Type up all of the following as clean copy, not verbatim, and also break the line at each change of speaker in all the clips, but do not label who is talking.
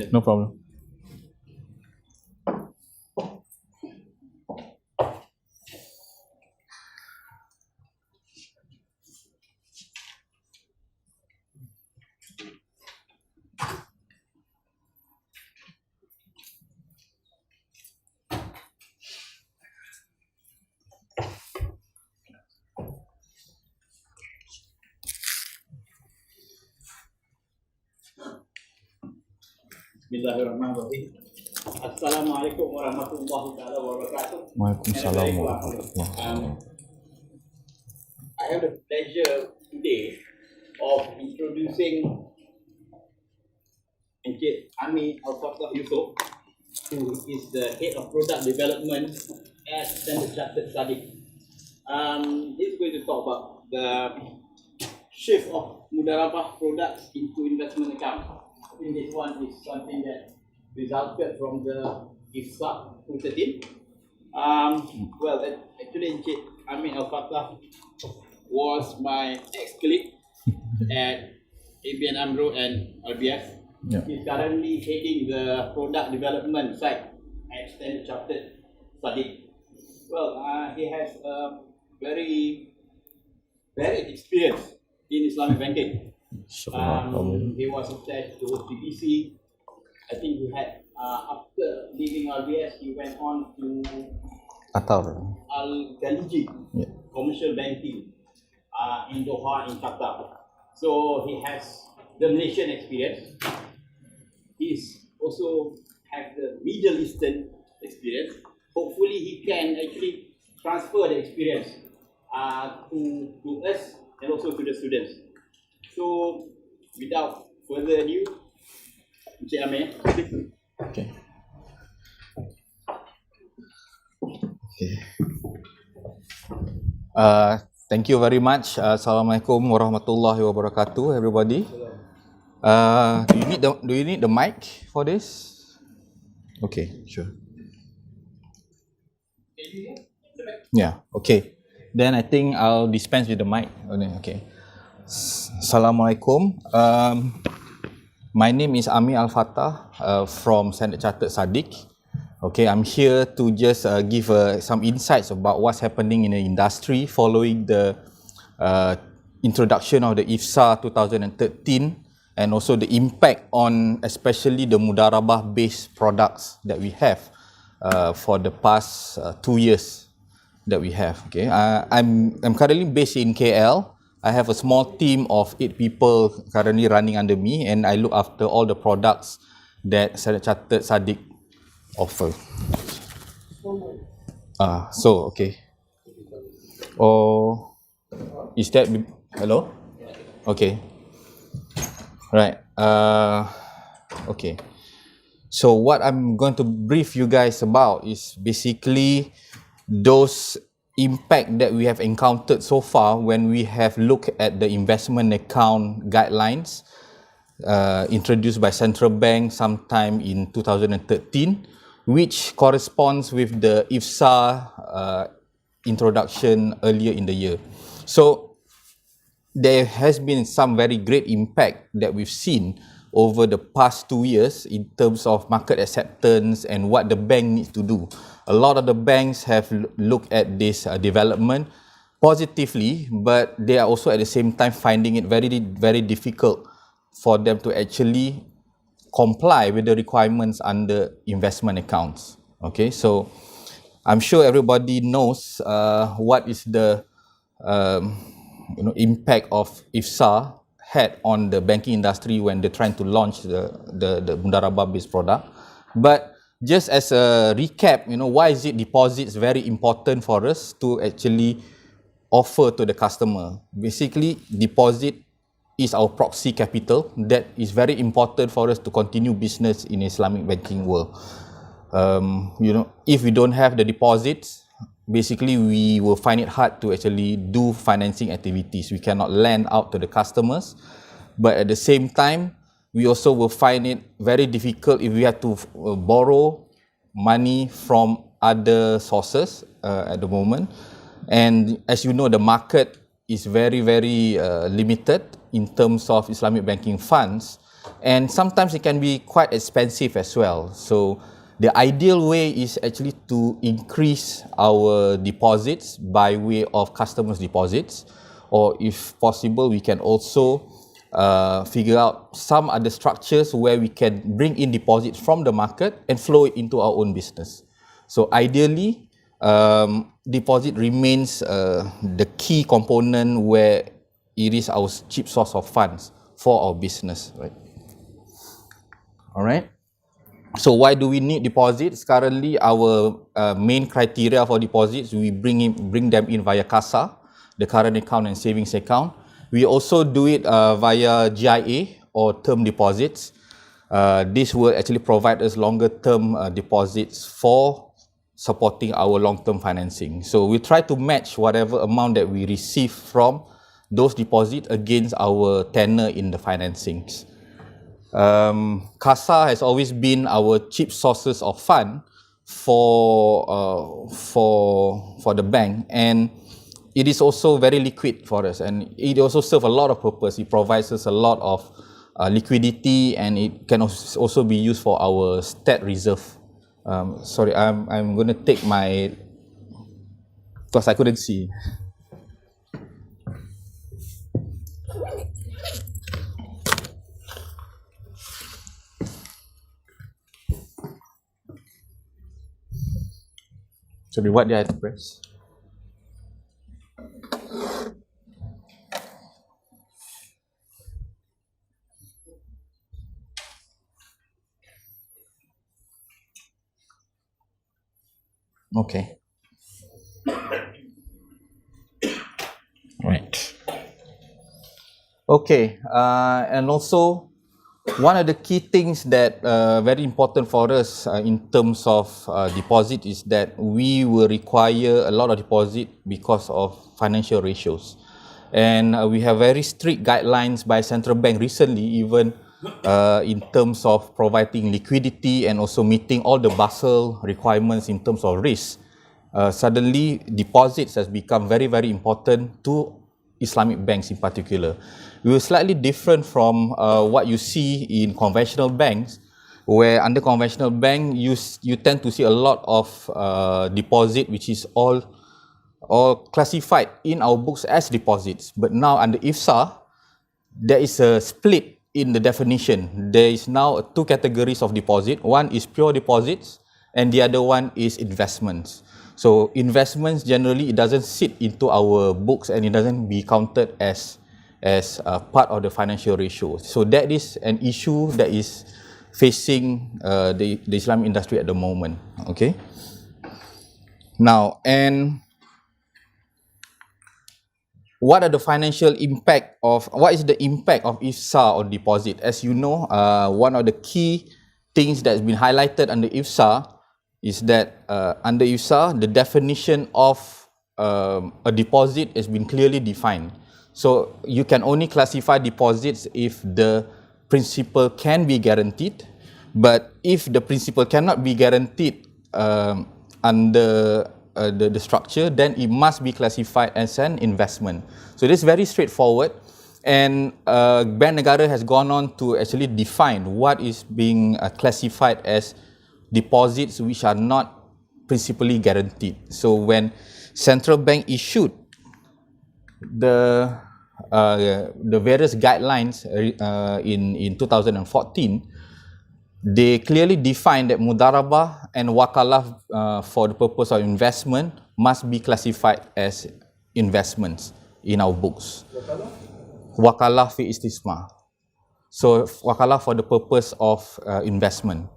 Okay, no problem.
Bismillahirrahmanirrahim. Assalamualaikum warahmatullahi wabarakatuh.
Waalaikumsalam warahmatullahi wabarakatuh.
I have the pleasure today of introducing Encik Amir Yusuf, who is the head of product development at Standard Chartered Saadiq. He's going to talk about the shift of Mudharabah products into investment account. I think this one is something that resulted from the Infaq 2013. Well, actually, Encik Amir was my ex-colleague at ABN AMRO and RBF.
Yeah.
He's currently heading the product development side at Standard Chartered Saadiq. Well, he has a very varied experience in Islamic banking. He was attached to OCBC. I think he had, after leaving RBS, he went on to Al-Khaliji, commercial banking in Doha, in Qatar. So he has the Malaysian experience. He's also have the Middle Eastern experience. Hopefully he can actually transfer the experience to us and also to the students. So without further ado, Encik Amir.
Okay. Thank you very much. Assalamualaikum warahmatullahi wabarakatuh, everybody. Do you need the mic for this? Okay, sure. Yeah, okay. Then I think I'll dispense with the mic. Okay. Assalamualaikum. My name is Amir from Standard Chartered Saadiq. Okay, I'm here to just give some insights about what's happening in the industry following the introduction of the IFSA 2013 and also the impact on especially the Mudharabah-based products that we have for the past 2 years that we have. Okay, I'm currently based in KL. I have a small team of 8 people currently running under me, and I look after all the products that Standard Chartered Saadiq offer. Okay. Oh, is that hello? Okay. Right. Okay. So what I'm going to brief you guys about is basically those impact that we have encountered so far when we have looked at the investment account guidelines introduced by Central Bank sometime in 2013, which corresponds with the IFSA introduction earlier in the year. So there has been some very great impact that we've seen over the past 2 years in terms of market acceptance and what the bank needs to do. A lot of the banks have looked at this development positively, but they are also at the same time finding it very, very difficult for them to actually comply with the requirements under investment accounts. Okay, so I'm sure everybody knows what is the impact of IFSA had on the banking industry when they're trying to launch the Mudharabah-based product. But just as a recap, why is it deposits very important for us to actually offer to the customer? Basically, deposit is our proxy capital that is very important for us to continue business in Islamic banking world. If we don't have the deposits, basically we will find it hard to actually do financing activities. We cannot lend out to the customers, but at the same time, we also will find it very difficult if we have to borrow money from other sources at the moment. And as you know, the market is very, very limited in terms of Islamic banking funds. and sometimes it can be quite expensive as well. So the ideal way is actually to increase our deposits by way of customers' deposits, or if possible, we can also figure out some other structures where we can bring in deposits from the market and flow it into our own business. So ideally, deposit remains the key component where it is our cheap source of funds for our business, right? All right. So why do we need deposits? Currently, our main criteria for deposits, we bring them in via CASA, the current account and savings account. We also do it via GIA or term deposits. This will actually provide us longer term deposits for supporting our long-term financing. So we try to match whatever amount that we receive from those deposits against our tenor in the financings. CASA has always been our cheap sources of fund for the bank, and it is also very liquid for us, and it also serves a lot of purpose. It provides us a lot of liquidity, and it can also be used for our stat reserve. Sorry, I'm going to take my, because I couldn't see. Sorry, what did I press? Okay. Right. Okay, and also one of the key things that very important for us in terms of deposit is that we will require a lot of deposit because of financial ratios, and we have very strict guidelines by central bank recently, even in terms of providing liquidity and also meeting all the Basel requirements in terms of risk. Suddenly deposits has become very, very important to Islamic banks in particular. We were slightly different from what you see in conventional banks, where under conventional bank you tend to see a lot of deposit which is all classified in our books as deposits. But now under IFSA, there is a split in the definition. There is now two categories of deposit. One is pure deposits and the other one is investments. So investments, generally it doesn't sit into our books and it doesn't be counted as part of the financial ratio. So that is an issue that is facing the Islamic industry at the moment. Okay. Now, and what are the financial impact of, what is the impact of IFSA on deposit? As you know, one of the key things that's been highlighted under IFSA is that under IFSA, the definition of a deposit has been clearly defined. So you can only classify deposits if the principal can be guaranteed, but if the principal cannot be guaranteed under the structure, then it must be classified as an investment. So this is very straightforward, and Bank Negara has gone on to actually define what is being classified as deposits which are not principally guaranteed. So when central bank issued the various guidelines in 2014, they clearly defined that Mudharabah and Wakalah for the purpose of investment must be classified as investments in our books. Wakalah fi istisma. So Wakalah for the purpose of investment.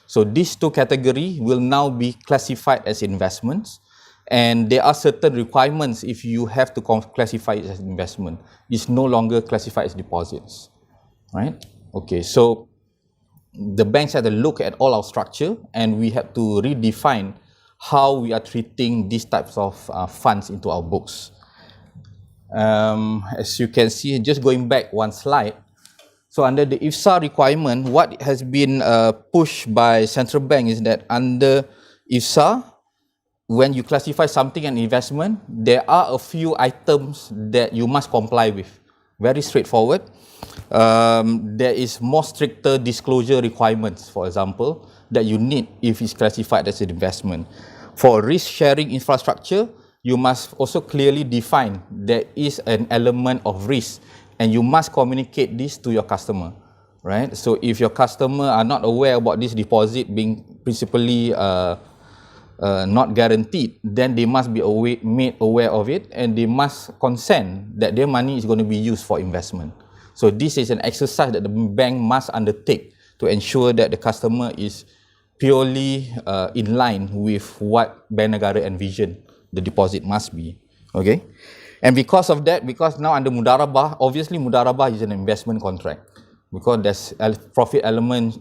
So these two categories will now be classified as investments, and there are certain requirements if you have to classify it as investment. It's no longer classified as deposits, right? Okay, so the banks had to look at all our structure, and we had to redefine how we are treating these types of funds into our books. As you can see, just going back one slide, so under the IFSA requirement, what has been pushed by central bank is that under IFSA, when you classify something an investment, there are a few items that you must comply with. Very straightforward. there is more stricter disclosure requirements, for example, that you need if it's classified as an investment. For risk-sharing infrastructure, you must also clearly define there is an element of risk, and you must communicate this to your customer, right? So if your customer are not aware about this deposit being principally not guaranteed, then they must be made aware of it, and they must consent that their money is going to be used for investment. So this is an exercise that the bank must undertake to ensure that the customer is purely in line with what Bank Negara envisioned the deposit must be. Okay, and because of that, because now under Mudharabah, obviously Mudharabah is an investment contract, because there's profit element,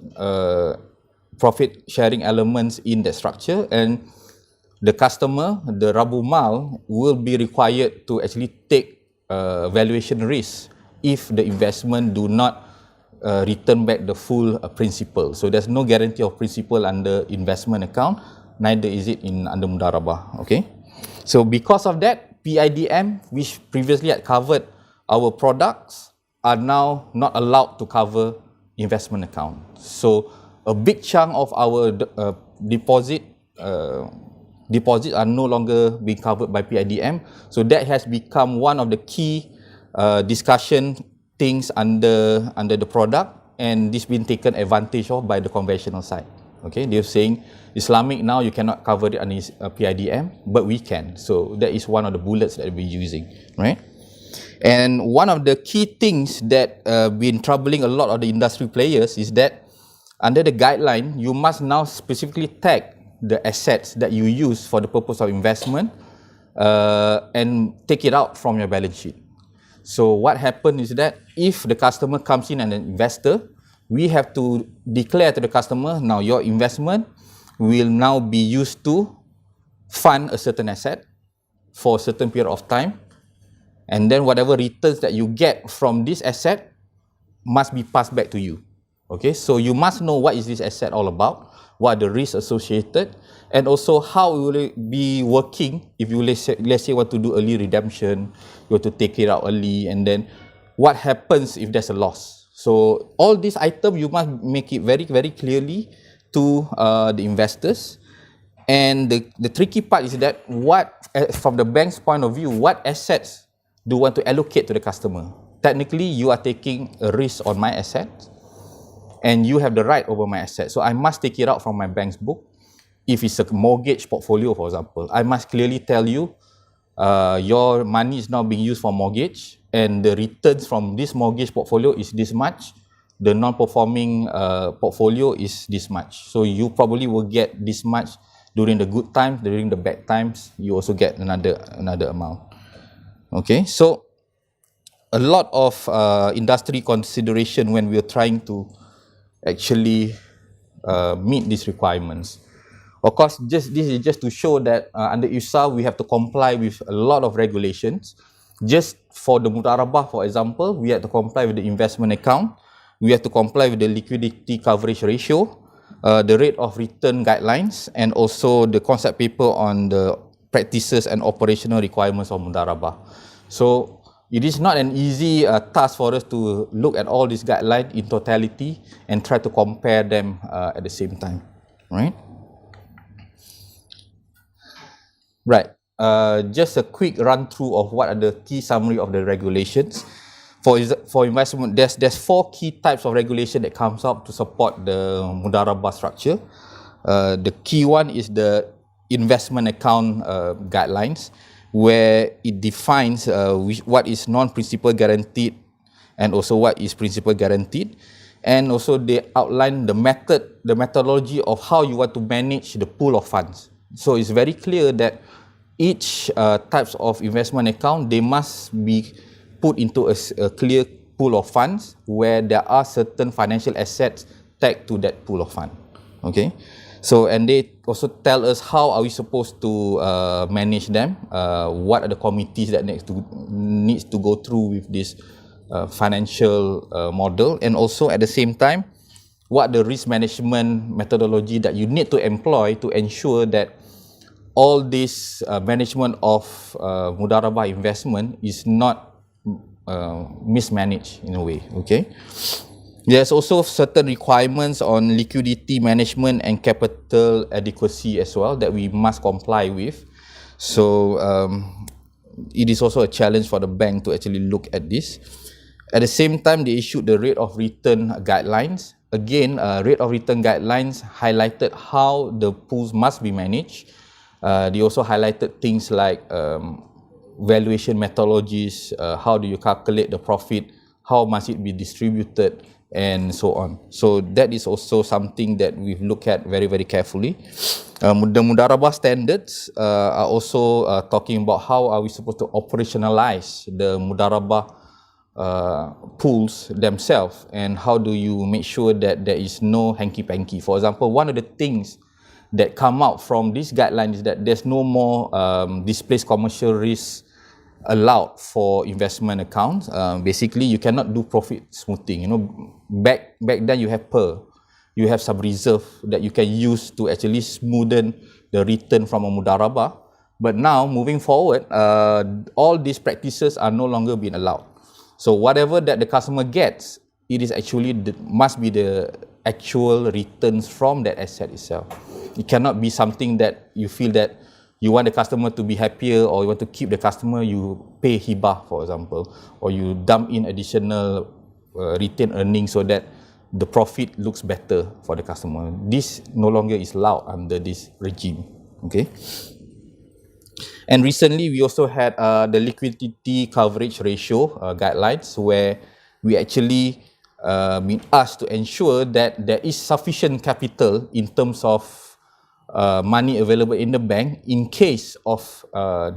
profit sharing elements in the structure, and the customer, the Rabu Mal, will be required to actually take valuation risk if the investment do not return back the full principal. So there's no guarantee of principal under investment account, neither is it under Mudharabah. Okay, so because of that, PIDM, which previously had covered our products, are now not allowed to cover investment account. So a big chunk of our deposits are no longer being covered by PIDM. So that has become one of the key discussion things under the product, and this been taken advantage of by the conventional side. Okay, they're saying Islamic now you cannot cover it under PIDM, but we can. So that is one of the bullets that we're using, right? And one of the key things that been troubling a lot of the industry players is that under the guideline, you must now specifically tag the assets that you use for the purpose of investment and take it out from your balance sheet. So what happened is that if the customer comes in as an investor, we have to declare to the customer, now your investment will now be used to fund a certain asset for a certain period of time, and then whatever returns that you get from this asset must be passed back to you. Okay, so you must know what is this asset all about, what are the risks associated, and also how will it be working if you, let's say want to do early redemption, you have to take it out early, and then what happens if there's a loss. So all these items you must make it very, very clearly to the investors. And the tricky part is that from the bank's point of view, what assets do you want to allocate to the customer? Technically, you are taking a risk on my assets, and you have the right over my assets. So I must take it out from my bank's book. If it's a mortgage portfolio, for example, I must clearly tell you, your money is now being used for mortgage, and the returns from this mortgage portfolio is this much. The non-performing portfolio is this much. So you probably will get this much during the good times. During the bad times, you also get another amount. Okay, so a lot of industry consideration when we are trying to actually meet these requirements. Of course, this is just to show that under ISA we have to comply with a lot of regulations. Just for the Mudharabah, for example, we have to comply with the investment account, we have to comply with the liquidity coverage ratio, the rate of return guidelines, and also the concept paper on the practices and operational requirements of Mudharabah. So it is not an easy task for us to look at all these guidelines in totality and try to compare them at the same time, right? Right. Just a quick run through of what are the key summary of the regulations. For investment, there's 4 key types of regulation that comes up to support the Mudharabah structure. The key one is the investment account guidelines, where it defines what is non-principal guaranteed and also what is principal guaranteed, and also they outline the methodology of how you want to manage the pool of funds. So it's very clear that each types of investment account, they must be put into a clear pool of funds where there are certain financial assets tagged to that pool of fund. Okay, so and they also tell us how are we supposed to manage them, what are the committees that needs to go through with this financial model, and also at the same time what the risk management methodology that you need to employ to ensure that all this management of Mudharabah investment is not mismanaged in a way. Okay. There's also certain requirements on liquidity management and capital adequacy as well that we must comply with. So it is also a challenge for the bank to actually look at this. At the same time, they issued the rate of return guidelines. Again, rate of return guidelines highlighted how the pools must be managed. They also highlighted things like valuation methodologies, how do you calculate the profit, how must it be distributed, and so on. So that is also something that we've looked at very, very carefully. The Mudharabah standards are also talking about how are we supposed to operationalize the Mudharabah pools themselves, and how do you make sure that there is no hanky-panky. For example, one of the things that come out from this guideline is that there's no more displaced commercial risk allowed for investment accounts. Basically, you cannot do profit smoothing. You know, back then you have PER, you have some reserve that you can use to actually smoothen the return from a Mudharabah. But now, moving forward, all these practices are no longer being allowed. So whatever that the customer gets, it is actually must be the actual returns from that asset itself. It cannot be something that you feel that you want the customer to be happier, or you want to keep the customer, you pay hibah, for example, or you dump in additional retained earnings so that the profit looks better for the customer. This no longer is allowed under this regime. Okay. And recently, we also had the liquidity coverage ratio guidelines, where we actually been asked to ensure that there is sufficient capital in terms of money available in the bank in case of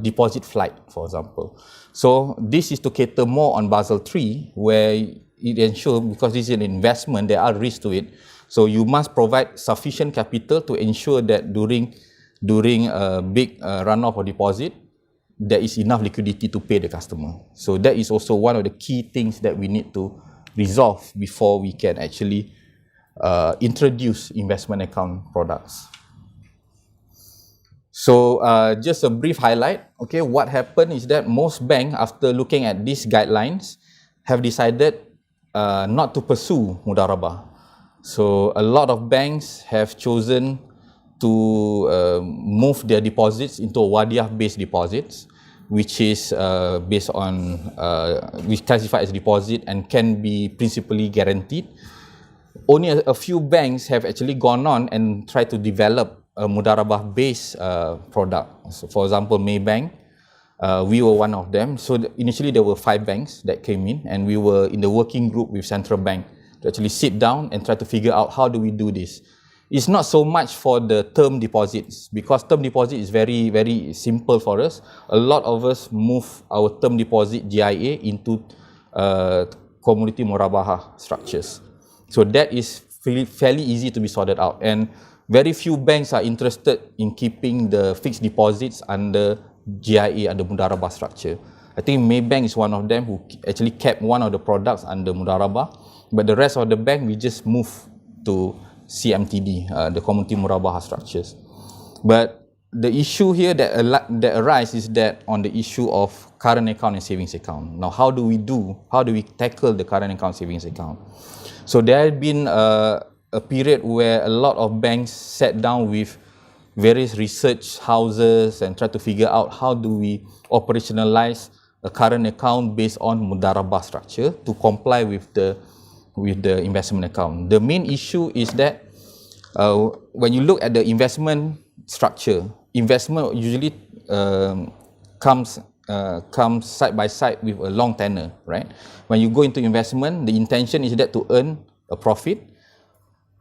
deposit flight, for example. So this is to cater more on Basel III, where it ensures, because this is an investment, there are risks to it. So you must provide sufficient capital to ensure that during a big runoff or deposit, there is enough liquidity to pay the customer. So that is also one of the key things that we need to resolve before we can actually introduce investment account products. So just a brief highlight. Okay, what happened is that most banks, after looking at these guidelines, have decided not to pursue Mudharabah. So a lot of banks have chosen to move their deposits into Wadiah-based deposits, which is based on, which classified as deposit and can be principally guaranteed. Only a few banks have actually gone on and tried to develop a Mudharabah-based product. So for example, Maybank, we were one of them. So initially there were 5 banks that came in, and we were in the working group with Central Bank to actually sit down and try to figure out how do we do this. It's not so much for the term deposits, because term deposit is very, very simple for us. A lot of us move our term deposit GIA into community murabaha structures. So that is fairly easy to be sorted out, and very few banks are interested in keeping the fixed deposits under GIA, under Mudharabah structure. I think Maybank is one of them who actually kept one of the products under Mudharabah, but the rest of the bank, we just move to CMTD, the community murabaha structures. But the issue here that arises is that on the issue of current account and savings account. Now, how do we tackle the current account savings account? So there had been a period where a lot of banks sat down with various research houses and tried to figure out how do we operationalize a current account based on Mudharabah structure to comply with the investment account. The main issue is that when you look at the investment structure, investment usually comes side by side with a long tenor, right? When you go into investment, the intention is that to earn a profit,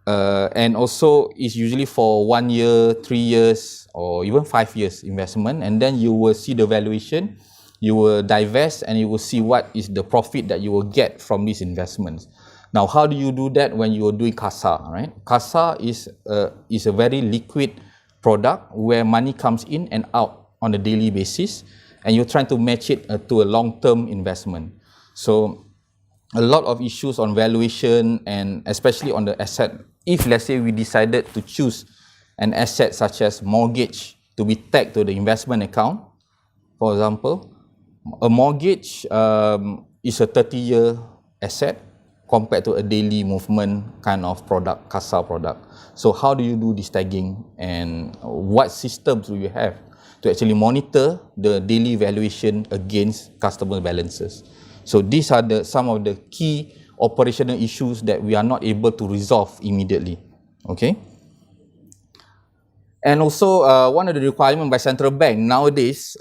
and also it's usually for 1 year, 3 years, or even 5 years investment, and then you will see the valuation, you will divest, and you will see what is the profit that you will get from these investments. Now, how do you do that when you are doing CASA, right? CASA is a very liquid product where money comes in and out on a daily basis, and you're trying to match it to a long-term investment. So a lot of issues on valuation, and especially on the asset. If, let's say, we decided to choose an asset such as mortgage to be tagged to the investment account, for example, A mortgage is a 30-year asset compared to a daily movement kind of product, CASA product. So how do you do this tagging, and what systems do you have to actually monitor the daily valuation against customer balances? So these are some of the key operational issues that we are not able to resolve immediately. Okay. And also, one of the requirements by central bank nowadays,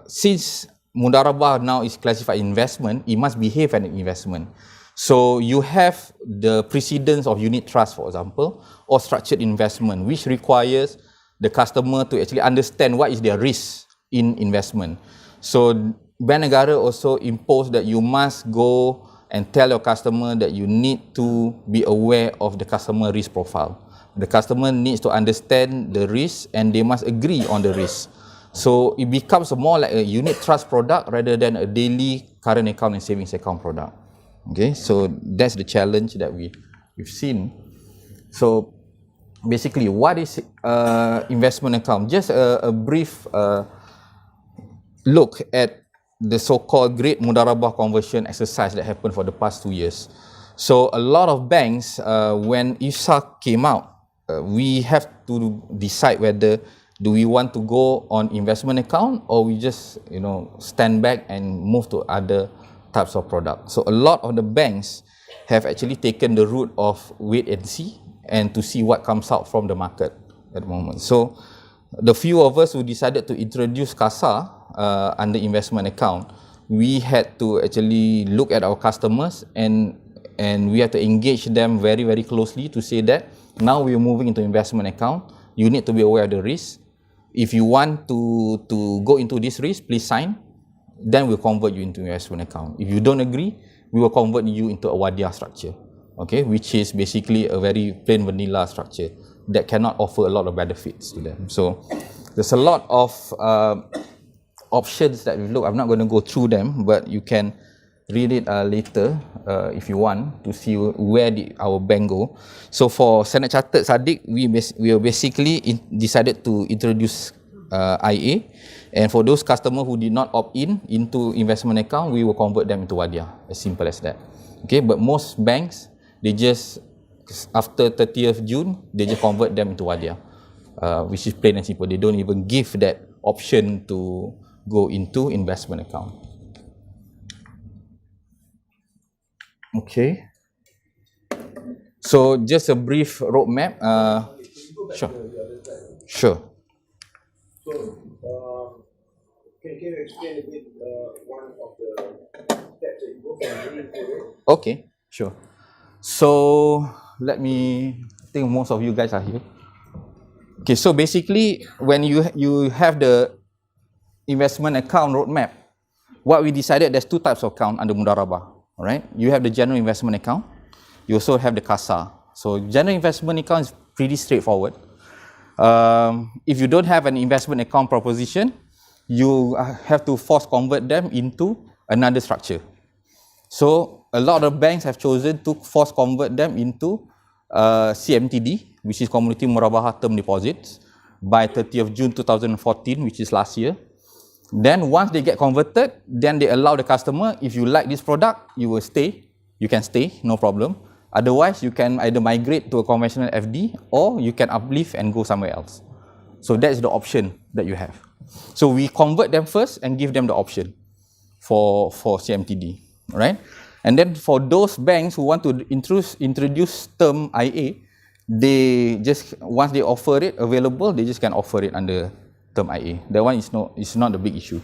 since Mudharabah now is classified investment, it must behave as an investment. So you have the precedence of unit trust, for example, or structured investment, which requires the customer to actually understand what is their risk in investment. So Bank Negara also imposed that you must go and tell your customer that you need to be aware of the customer risk profile. The customer needs to understand the risk and they must agree on the risk. So it becomes more like a unit trust product rather than a daily current account and savings account product. Okay, so that's the challenge that we've seen. So basically, what is investment account? Just a brief look at the so-called Great Mudharabah Conversion exercise that happened for the past 2 years. So a lot of banks, when IFSA came out, we have to decide whether do we want to go on investment account or we just stand back and move to other types of products. So a lot of the banks have actually taken the route of wait and see and to see what comes out from the market at the moment. So the few of us who decided to introduce CASA under investment account, we had to actually look at our customers and we have to engage them very, very closely to say that now we are moving into investment account. You need to be aware of the risk. If you want to go into this risk, please sign. Then we'll convert you into investment account. If you don't agree, we will convert you into a wadiah structure, okay, which is basically a very plain vanilla structure that cannot offer a lot of benefits to them. So there's a lot of options that we've looked. I'm not going to go through them, but you can read it later if you want to see where our bank go. So for Standard Chartered Saadiq, we basically decided to introduce IA, and for those customers who did not opt into investment account, we will convert them into wadiah, as simple as that. Okay, but most banks, they just after 30th June, they just convert them into wadiah, which is plain and simple. They don't even give that option to go into investment account. Okay, so just a brief roadmap. Sure.
So, can you explain a bit one of the steps that you go from?
Okay, sure. So let me think most of you guys are here. Okay, so basically when you have the investment account roadmap, what we decided, there's two types of account under Mudharabah. All right, you have the general investment account. You also have the CASA. So general investment account is pretty straightforward. If you don't have an investment account proposition, you have to force convert them into another structure. So a lot of banks have chosen to force convert them into CMTD, which is Community Murabahah Term Deposits, by 30th June 2014, which is last year. Then once they get converted, then they allow the customer, if you like this product, you will stay. You can stay, no problem. Otherwise, you can either migrate to a conventional FD or you can uplift and go somewhere else. So that's the option that you have. So we convert them first and give them the option for CMTD, right? And then for those banks who want to introduce term IA, they just, once they offer it available, they just can offer it under term IA. That one is not the big issue,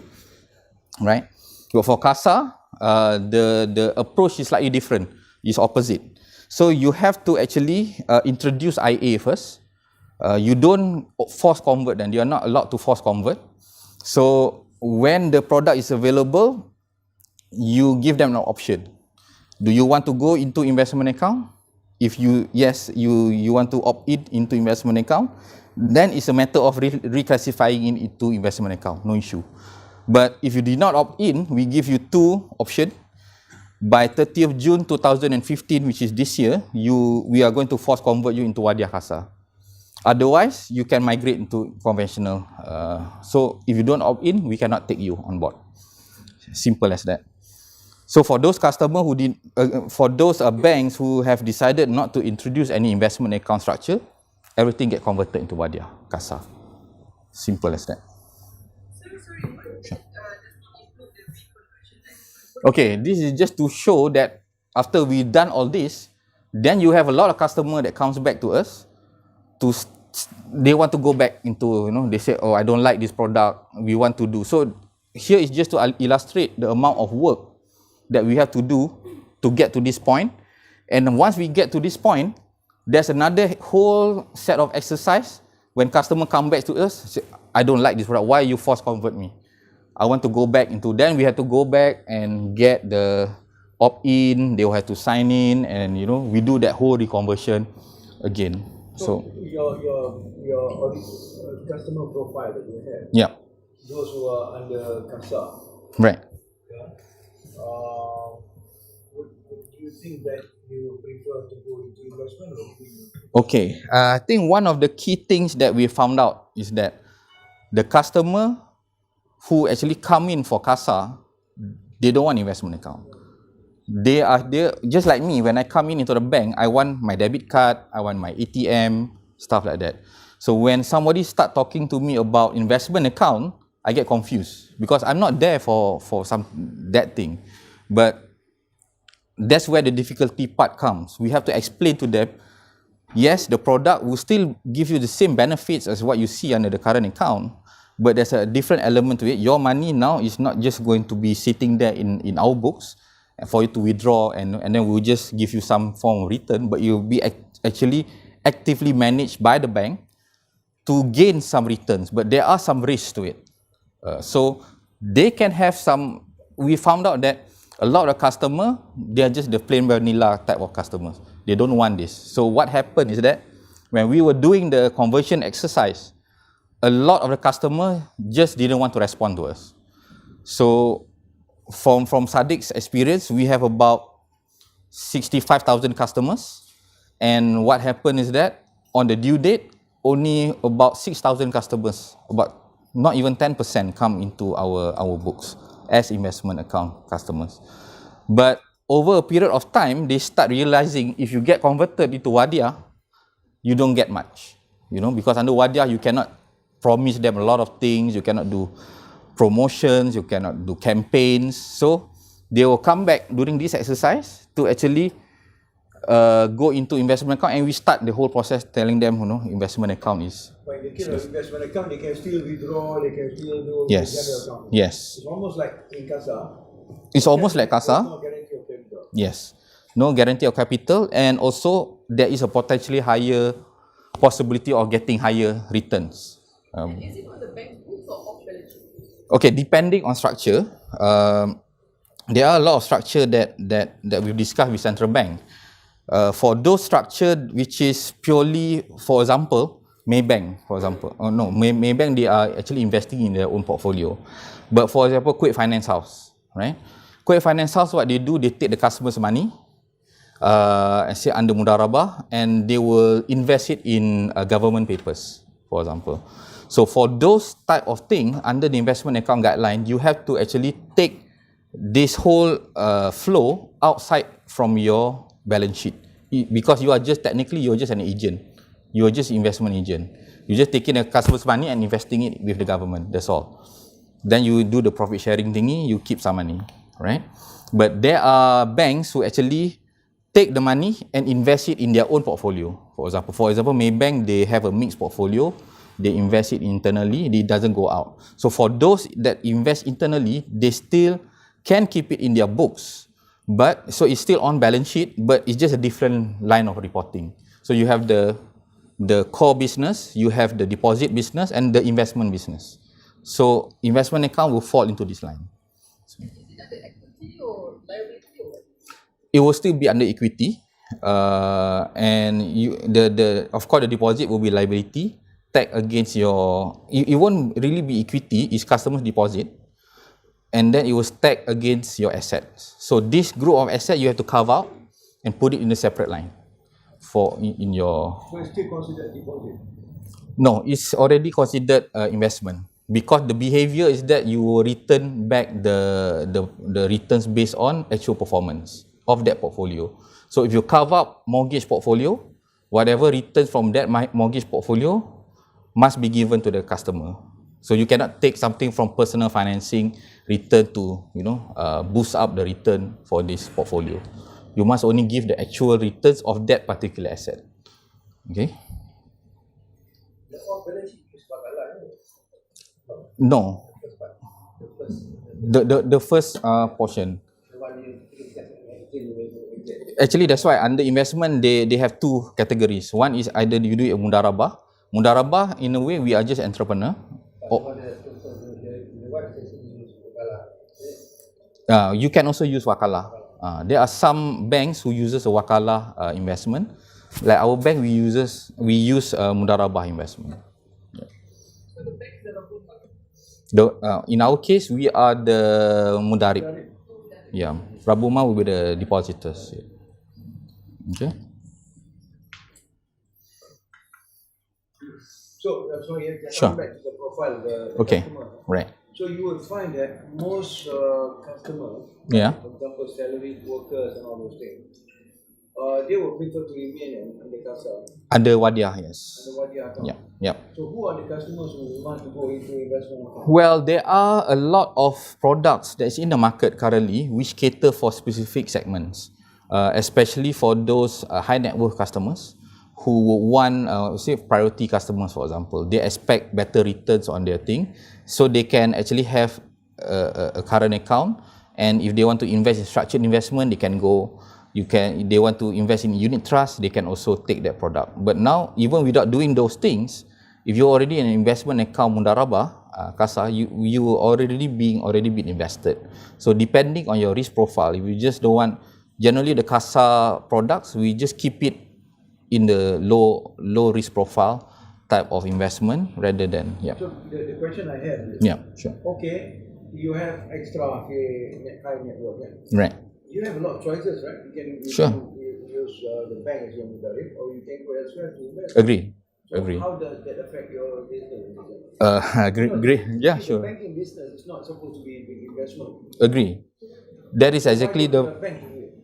right? But for CASA, the approach is slightly different. It's opposite. So you have to actually introduce IA first. You don't force convert them. You are not allowed to force convert. So when the product is available, you give them an option. Do you want to go into investment account? If you want to opt in into investment account, then it's a matter of reclassifying it into investment account, no issue. But if you did not opt in, we give you two options. By 30th June 2015, which is this year, we are going to force convert you into wadiah CASA. Otherwise, you can migrate into conventional. So if you don't opt in, we cannot take you on board. Simple as that. So for those customers who did, for those banks who have decided not to introduce any investment account structure, everything get converted into Wadiah, CASA. Simple as that. Sure. Okay, this is just to show that after we've done all this, then you have a lot of customer that comes back to us they want to go back into, they say, oh, I don't like this product, we want to do. So here is just to illustrate the amount of work that we have to do to get to this point. And once we get to this point, there's another whole set of exercise. When customer come back to us, say, I don't like this product, why you force convert me? I want to go back into, then we have to go back and get the opt-in, they will have to sign in, and we do that whole reconversion again. So
your customer profile that you have,
yeah,
those who are under CASA,
right.
yeah, would you think that you prefer to go into investment or
Okay, I think one of the key things that we found out is that the customer who actually come in for CASA, they don't want investment account. They just like me. When I come into the bank, I want my debit card, I want my ATM, stuff like that. So when somebody start talking to me about investment account, I get confused because I'm not there for that thing. But that's where the difficulty part comes. We have to explain to them, yes, the product will still give you the same benefits as what you see under the current account, but there's a different element to it. Your money now is not just going to be sitting there in our books for you to withdraw and then we'll just give you some form of return, but you'll be actually actively managed by the bank to gain some returns, but there are some risks to it. So they can have some, we found out that a lot of customer, they are just the plain vanilla type of customers. They don't want this. So what happened is that when we were doing the conversion exercise, a lot of the customer just didn't want to respond to us. So from Saadiq's experience, we have about 65,000 customers. And what happened is that on the due date, only about 6,000 customers, about not even 10% come into our books as investment account customers. But over a period of time, they start realizing if you get converted into Wadiah, you don't get much, because under Wadiah, you cannot promise them a lot of things, you cannot do promotions, you cannot do campaigns. So they will come back during this exercise to actually go into investment account, and we start the whole process telling them, investment account is.
When they get an investment account, they can still withdraw, they can still do
yes,
general account.
yes.
It's almost like in CASA.
It's almost like CASA.
No guarantee of capital.
Yes, no guarantee of capital, and also there is a potentially higher possibility of getting higher returns.
Is it on the bank's books or off balance sheet?
Okay, depending on structure, there are a lot of structure that we've discussed with central bank. For those structure which is purely, for example, Maybank, for example, Maybank, they are actually investing in their own portfolio. But for example, Quick Finance House, right? Quick Finance House, what they do, they take the customer's money, say under Mudharabah, and they will invest it in government papers, for example. So for those type of things, under the investment account guideline, you have to actually take this whole flow outside from your balance sheet, because you are just technically, you're just an agent. You're just investment agent. You're just taking a customer's money and investing it with the government. That's all. Then you do the profit sharing thingy, you keep some money, right? But there are banks who actually take the money and invest it in their own portfolio. For example, Maybank, they have a mixed portfolio. They invest it internally, it doesn't go out. So for those that invest internally, they still can keep it in their books. But so it's still on balance sheet, but it's just a different line of reporting. So you have the core business, you have the deposit business, and the investment business. So investment account will fall into this line. So,
is it under equity or liability or what?
It will still be under equity, and of course the deposit will be liability tagged against your. It won't really be equity; it's customer's deposit, and then it will stack against your assets. So this group of assets you have to carve out and put it in a separate line for in your.
So it's still considered deposit.
No, it's already considered investment. because the behavior is that you will return back the returns based on actual performance of that portfolio. So if you carve up mortgage portfolio, whatever returns from that mortgage portfolio must be given to the customer. So you cannot take something from personal financing return to, boost up the return for this portfolio. You must only give the actual returns of that particular asset. Okay?
The off-balance sheet is Waqf,
No. The first portion.
the one you
Actually, that's why under investment, they have two categories. One is either you do it Mudharabah. Mudharabah, in a way, we are just entrepreneur. You can also use wakalah. There are some banks who uses a wakalah investment. Like our bank, we use Mudharabah investment.
So the banks that are good.
In our case, we are the Mudharib. Yeah, Rabuma will be the depositors. Yeah. Okay.
So you
Sure.
come back to the profile, the
Okay.
customer.
Right.
So you will find that most customers,
Yeah.
for example, salaried workers and all those things, they will prefer to remain in the CASA,
Ada wadiah, yes.
and the Wadi account.
Yeah. Yeah.
So who are the customers who want to go into investment account?
Well, there are a lot of products that's in the market currently which cater for specific segments, especially for those high net worth customers who want, say, priority customers, for example. They expect better returns on their thing, so they can actually have a current account, and if they want to invest in structured investment, they can go. If they want to invest in unit trust, they can also take that product. But now, even without doing those things, if you're already in an investment account Mudharabah, CASA, you already been invested. So depending on your risk profile, if you just don't want, generally the CASA products, we just keep it in the low risk profile type of investment rather than, yeah.
So the question I had is,
Yeah, sure.
okay, you have extra high net worth, yeah?
Right.
You have a lot of choices, right? You can
Sure.
use the bank as your Mudharib, or you can go elsewhere to invest.
Agree.
So
Agree.
how does that affect your business?
Great. Yeah,
The
sure.
banking business is not supposed to be big investment.
Agree. That is exactly
Why go to
the.
bank to do it?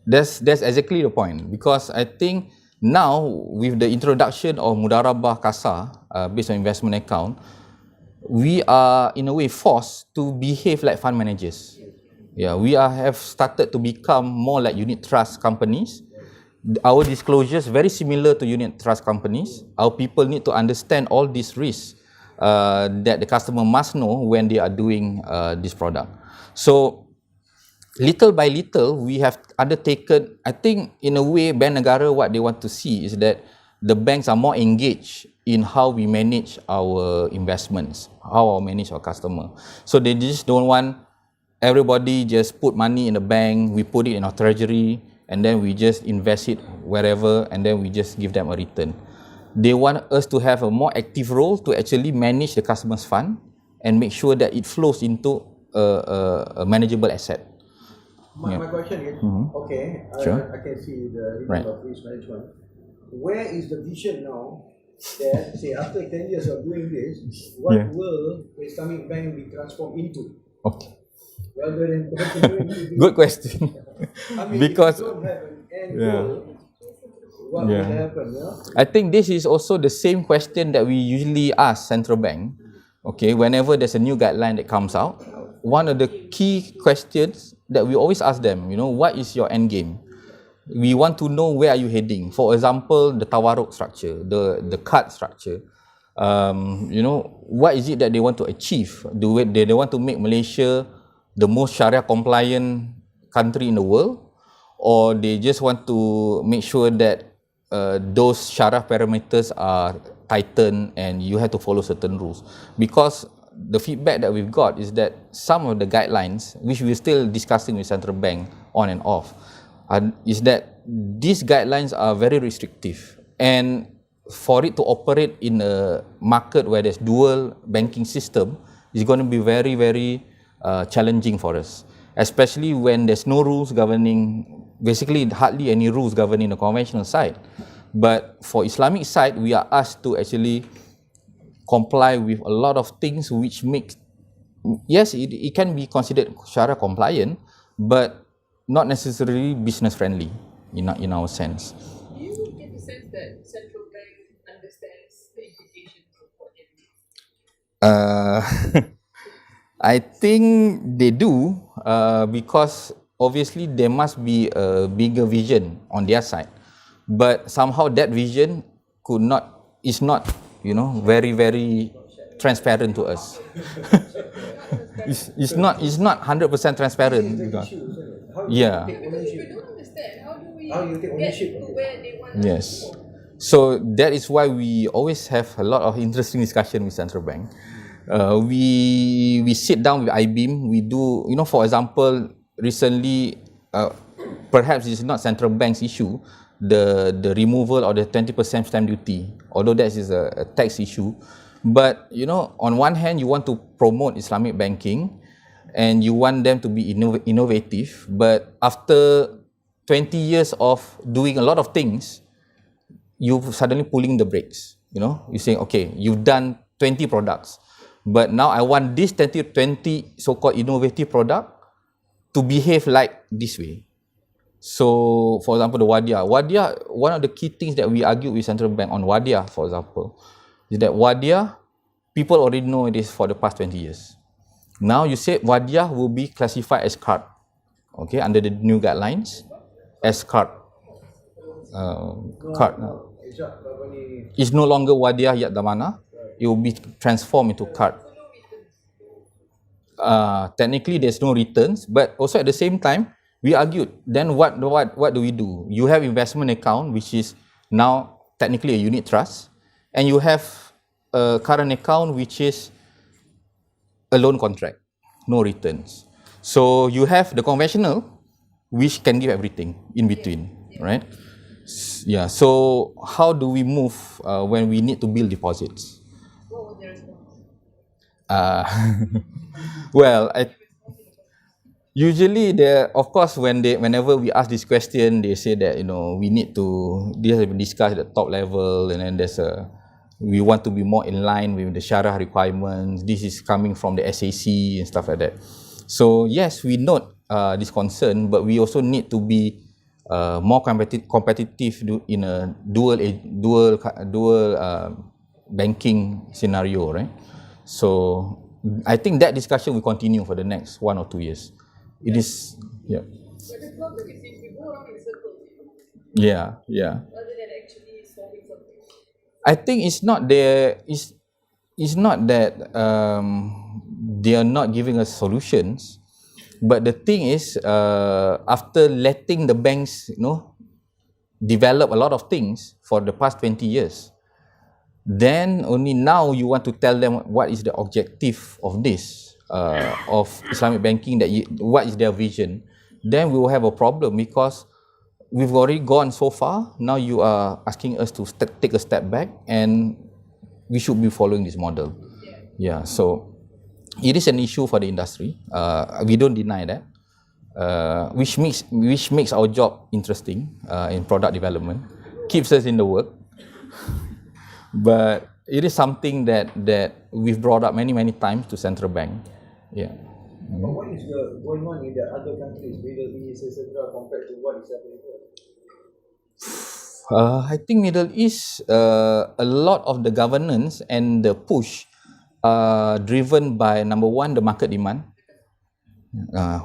That's exactly the point, because I think now with the introduction of Mudharabah CASA based on investment account, we are in a way forced to behave like fund managers. Yeah, we have started to become more like unit trust companies. Our disclosures very similar to unit trust companies. Our people need to understand all these risks that the customer must know when they are doing this product. So little by little, we have undertaken, I think in a way, Bank Negara, what they want to see is that the banks are more engaged in how we manage our investments, how we manage our customer. So they just don't want everybody just put money in the bank, we put it in our treasury, and then we just invest it wherever, and then we just give them a return. They want us to have a more active role to actually manage the customer's fund and make sure that it flows into a manageable asset.
My question is, okay,
Sure.
I can see the
Right.
report of risk management. Where is the vision now that, say, after 10 years of doing this, what
Yeah.
will the Islamic Bank be transformed into?
Okay.
Rather than continuing to be...
Good question.
I mean,
Because
if you don't have an end
Yeah.
goal, what
Yeah.
will happen,
I think this is also the same question that we usually ask central bank. Okay, whenever there's a new guideline that comes out, one of the key questions that we always ask them, what is your end game? We want to know where are you heading. For example, the tawarruk structure, the card structure. What is it that they want to achieve? They want to make Malaysia the most Sharia compliant country in the world, or they just want to make sure that those Sharia parameters are tightened and you have to follow certain rules? Because the feedback that we've got is that some of the guidelines, which we're still discussing with central bank on and off, is that these guidelines are very restrictive, and for it to operate in a market where there's dual banking system is going to be very, very challenging for us, especially when there's no rules governing, basically hardly any rules governing the conventional side. But for Islamic side, we are asked to actually comply with a lot of things which makes, yes, it can be considered Sharia compliant, but not necessarily business friendly in our sense.
Do you get the sense that central bank understands the implications of what they're doing?
I think they do, because obviously there must be a bigger vision on their side, but somehow that vision is not, very, very transparent to us. it's not 100% transparent.
This is the issue, isn't it? How
Yeah.
you take
Because if
ownership?
we don't understand, how do we
How you take
get
ownership
to
of it?
where they want us
Yes.
to go?
So that is why we always have a lot of interesting discussion with central bank. We sit down with IBIM. We do, for example, recently, perhaps it's not central bank's issue, the removal of the 20% stamp duty, although that is a tax issue. But on one hand, you want to promote Islamic banking, and you want them to be innovative. But after 20 years of doing a lot of things, you suddenly pulling the brakes. You're saying, okay, you've done 20 products, but now I want this 20 so-called innovative product to behave like this way. So, for example, the Wadiah, one of the key things that we argue with central bank on Wadiah, for example, is that Wadiah, people already know this for the past 20 years. Now you say Wadiah will be classified as card, okay, under the new guidelines, as card. It's no longer Wadiah Yad Damana. It will be transformed into card. Technically, there's no returns, but also at the same time, we argued. Then what do we do? You have investment account, which is now technically a unit trust, and you have a current account, which is a loan contract, no returns. So you have the conventional, which can give everything in between, right? Yeah. So how do we move when we need to build deposits?
What was their response?
Well, usually of course, whenever we ask this question, they say that we need to discuss at the top level, and then we want to be more in line with the Sharia requirements. This is coming from the SAC and stuff like that. So yes, we note this concern, but we also need to be more competitive in a dual banking scenario, right? So I think that discussion will continue for the next 1 or 2 years. It is, yeah.
But the problem is if we go around in circles,
Yeah.
rather than actually solving something.
I think it's not that they are not giving us solutions, but the thing is, after letting the banks, develop a lot of things for the past 20 years, then only now you want to tell them what is the objective of this, of Islamic banking, what is their vision. Then we will have a problem, because we've already gone so far. Now you are asking us to take a step back, and we should be following this model. Yeah, so it is an issue for the industry. We don't deny that, which makes our job interesting in product development, keeps us in the work. But it is something that we've brought up many times to central bank. Yeah.
But what is going on in the other countries, Middle East, etc., compared to what is happening here?
I think Middle East, a lot of the governance and the push are driven by, number one, the market demand,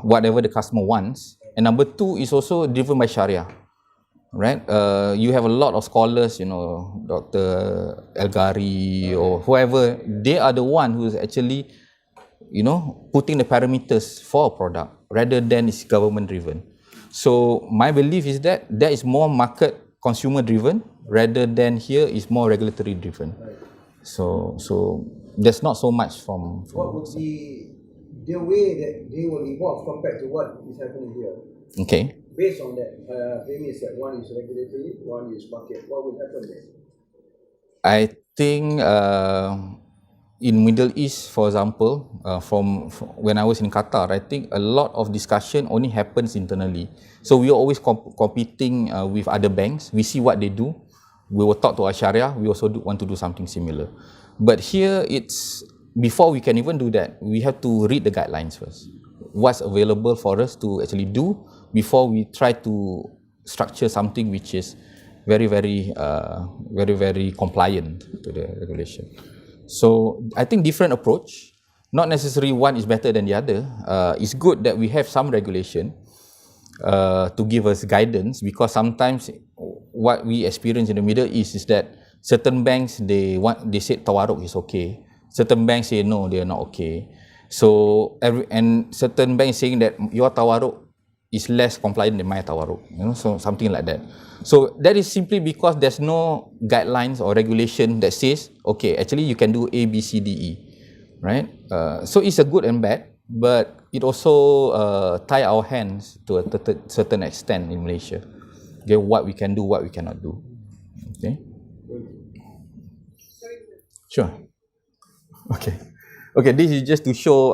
whatever the customer wants, and number two is also driven by Sharia, right? You have a lot of scholars, Dr. El-Ghari or whoever, they are the one who is actually, putting the parameters for a product rather than it's government driven. So my belief is that there is more market consumer driven rather than here is more regulatory driven. So there's not so much from
what would be the way that they will evolve compared to what is happening here?
Okay.
Based on that premise that one is regulatory, one is market, what will happen there?
I think in Middle East, for example, from when I was in Qatar, I think a lot of discussion only happens internally. So we are always competing with other banks. We see what they do. we were taught to our Sharia, we also want to do something similar. But here it's, before we can even do that, we have to read the guidelines first. What's available for us to actually do before we try to structure something which is very, very compliant to the regulation. So I think different approach, not necessarily one is better than the other. It's good that we have some regulation to give us guidance, because sometimes what we experience in the Middle East is that certain banks, they say tawarruk is okay. Certain banks say no, they are not okay. So and certain banks saying that your tawarruk is less compliant than my tawarruk, so something like that. So that is simply because there's no guidelines or regulation that says, okay, actually you can do A, B, C, D, E, right? So it's a good and bad, but it also tie our hands to a certain extent in Malaysia. Okay, what we can do, what we cannot do. Okay. Sure. Okay. Okay, this is just to show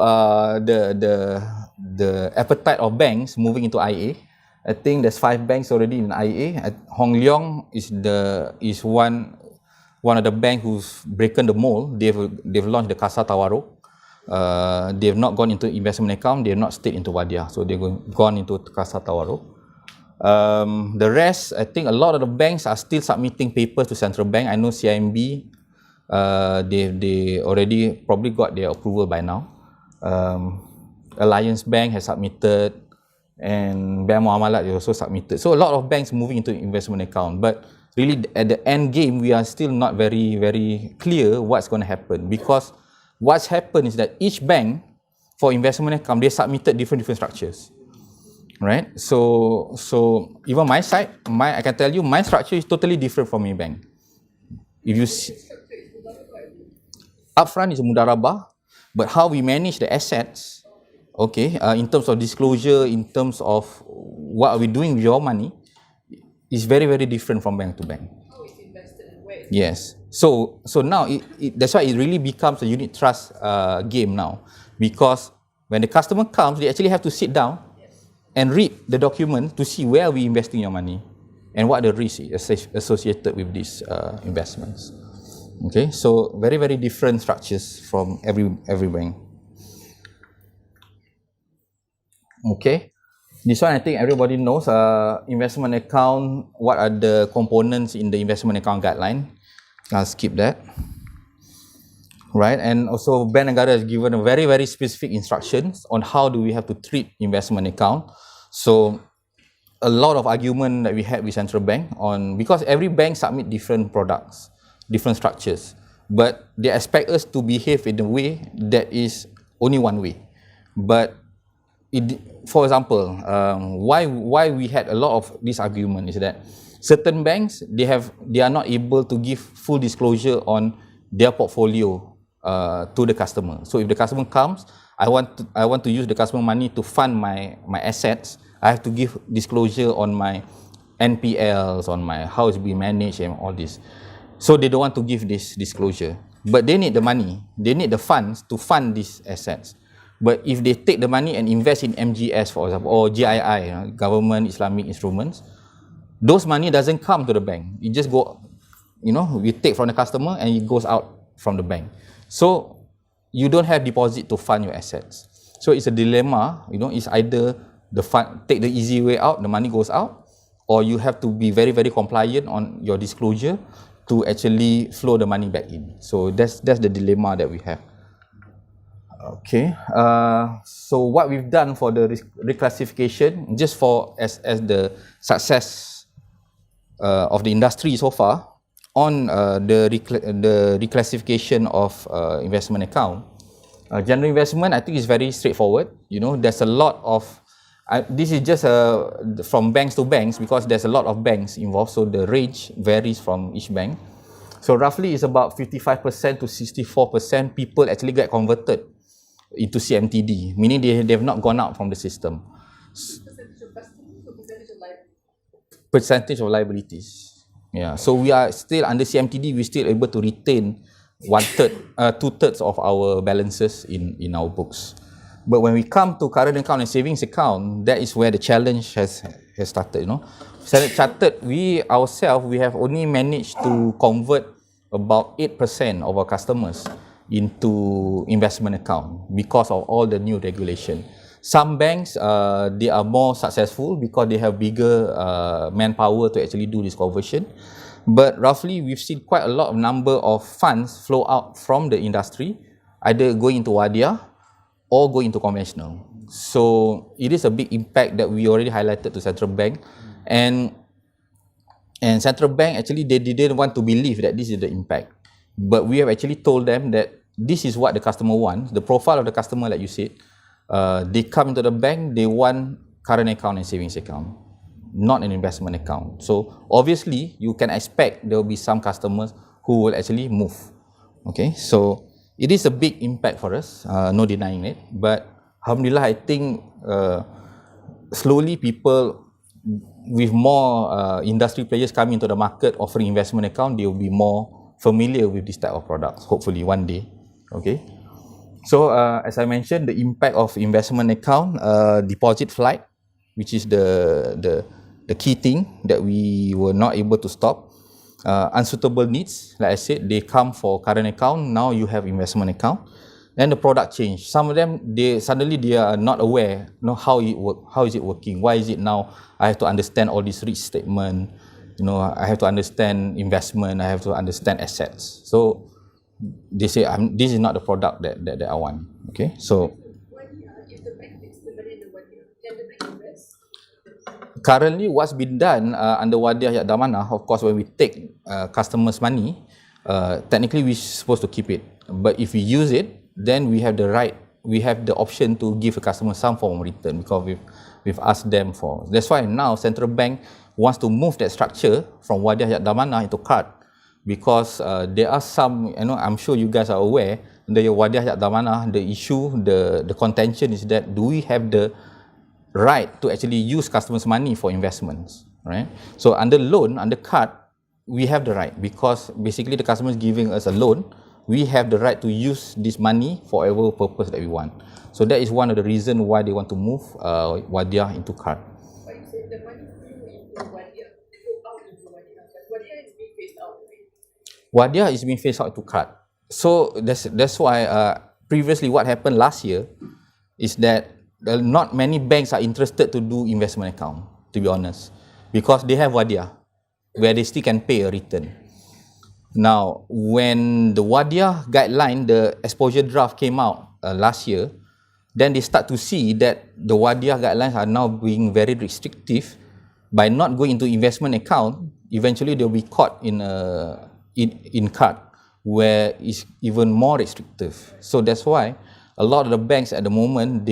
the appetite of banks moving into IA. I think there's 5 banks already in IA. Hong Leong is one of the banks who's broken the mold. They've launched the Kasa Tawaruk. They've not gone into investment account. They've not stayed into Wadiah. So they've gone into Kasa Tawaruk. The rest, I think a lot of the banks are still submitting papers to central bank. I know CIMB, they already probably got their approval by now. Alliance Bank has submitted, and Bank Muamalat also submitted. So a lot of banks moving into investment account, but really at the end game, we are still not very, very clear what's going to happen, because what's happened is that each bank for investment account, they submitted different structures, right? So even my side, I can tell you my structure is totally different from your bank. If you see, upfront is a Mudharabah, but how we manage the assets, okay, in terms of disclosure, in terms of what are we doing with your money, is very, very different from bank to bank.
How it's invested and where it's
Yes. So now that's why it really becomes a unit trust game now, because when the customer comes, they actually have to sit down and read the document to see where we investing your money and what the risk is associated with these investments. Okay, so very, very different structures from every bank. Okay, this one I think everybody knows. Investment account, what are the components in the investment account guideline? I'll skip that. Right, and also Bank Negara has given a very, very specific instructions on how do we have to treat investment account. So a lot of argument that we had with central bank on, because every bank submit different products, different structures, but they expect us to behave in a way that is only one way. But for example, why we had a lot of this argument is that certain banks, they are not able to give full disclosure on their portfolio to the customer. So if the customer comes, I want to use the customer money to fund my assets, I have to give disclosure on my NPLs, on my how it's being managed and all this. So they don't want to give this disclosure, but they need the money, they need the funds to fund these assets. But if they take the money and invest in MGS, for example, or GII, Government Islamic Instruments, those money doesn't come to the bank. It just go, we take from the customer and it goes out from the bank. So you don't have deposit to fund your assets. So it's a dilemma, it's either the fund, take the easy way out, the money goes out, or you have to be very, very compliant on your disclosure to actually flow the money back in. So that's the dilemma that we have. Okay, so what we've done for the reclassification, just for as the success of the industry so far, on the reclassification of investment account, general investment, I think is very straightforward. There's a lot of, this is just from banks to banks, because there's a lot of banks involved, so the range varies from each bank. So roughly it's about 55% to 64% people actually get converted into CMTD, meaning they've not gone out from the system.
percentage of customers or percentage of liabilities?
Percentage of liabilities. Yeah, so we are still under CMTD, we're still able to retain 2/3 of our balances in our books. But when we come to current account and savings account, that is where the challenge has started, you know. Standard Chartered, we ourselves, we have only managed to convert about 8% of our customers into investment account because of all the new regulation. Some banks, they are more successful because they have bigger manpower to actually do this conversion. But roughly, we've seen quite a lot of number of funds flow out from the industry, either going into Wadiah or go into conventional. So it is a big impact that we already highlighted to central bank, and central bank actually they didn't want to believe that this is the impact, but we have actually told them that this is what the customer wants, the profile of the customer, like you said. They come into the bank, they want current account and savings account, not an investment account. So obviously you can expect there will be some customers who will actually move. Okay, so it is a big impact for us, no denying it, but alhamdulillah, I think slowly people with more industry players coming into the market offering investment account, they will be more familiar with this type of products, hopefully one day. Okay, so as I mentioned, the impact of investment account, deposit flight, which is the key thing that we were not able to stop. Unsuitable needs, like I said, they come for current account, now you have investment account. Then the product change. Some of them, they are not aware, how it work, how is it working, why is it now I have to understand all this risk statement, I have to understand investment, I have to understand assets. So they say, this is not the product that I want. Okay, so
If the bank takes the money in the 1 year, can the bank invest?
currently what's been done under Wadiah Hayat Damanah, of course, when we take customers' money, technically we're supposed to keep it. But if we use it, then we have the right, we have the option to give a customer some form of return because we've asked them for. That's why now central bank wants to move that structure from Wadiah Hayat Damanah into card, because there are some, I'm sure you guys are aware, the Wadiah Hayat Damanah, the issue, the contention is that do we have the right to actually use customers' money for investments, right? So under loan, under card, we have the right, because basically the customer is giving us a loan, we have the right to use this money for whatever purpose that we want. So that is one of the reasons why they want to move Wadiah into card.
But you said the money flew into 1 year, they go out into 1 year, but 1 year is being phased out, right?
Wadiah is being phased out to card. So that's why previously what happened last year is that not many banks are interested to do investment account, to be honest, because they have Wadiah, where they still can pay a return. Now, when the Wadiah guideline, the exposure draft came out last year, then they start to see that the Wadiah guidelines are now being very restrictive. By not going into investment account, eventually they'll be caught in card, where it's even more restrictive. So that's why a lot of the banks at the moment,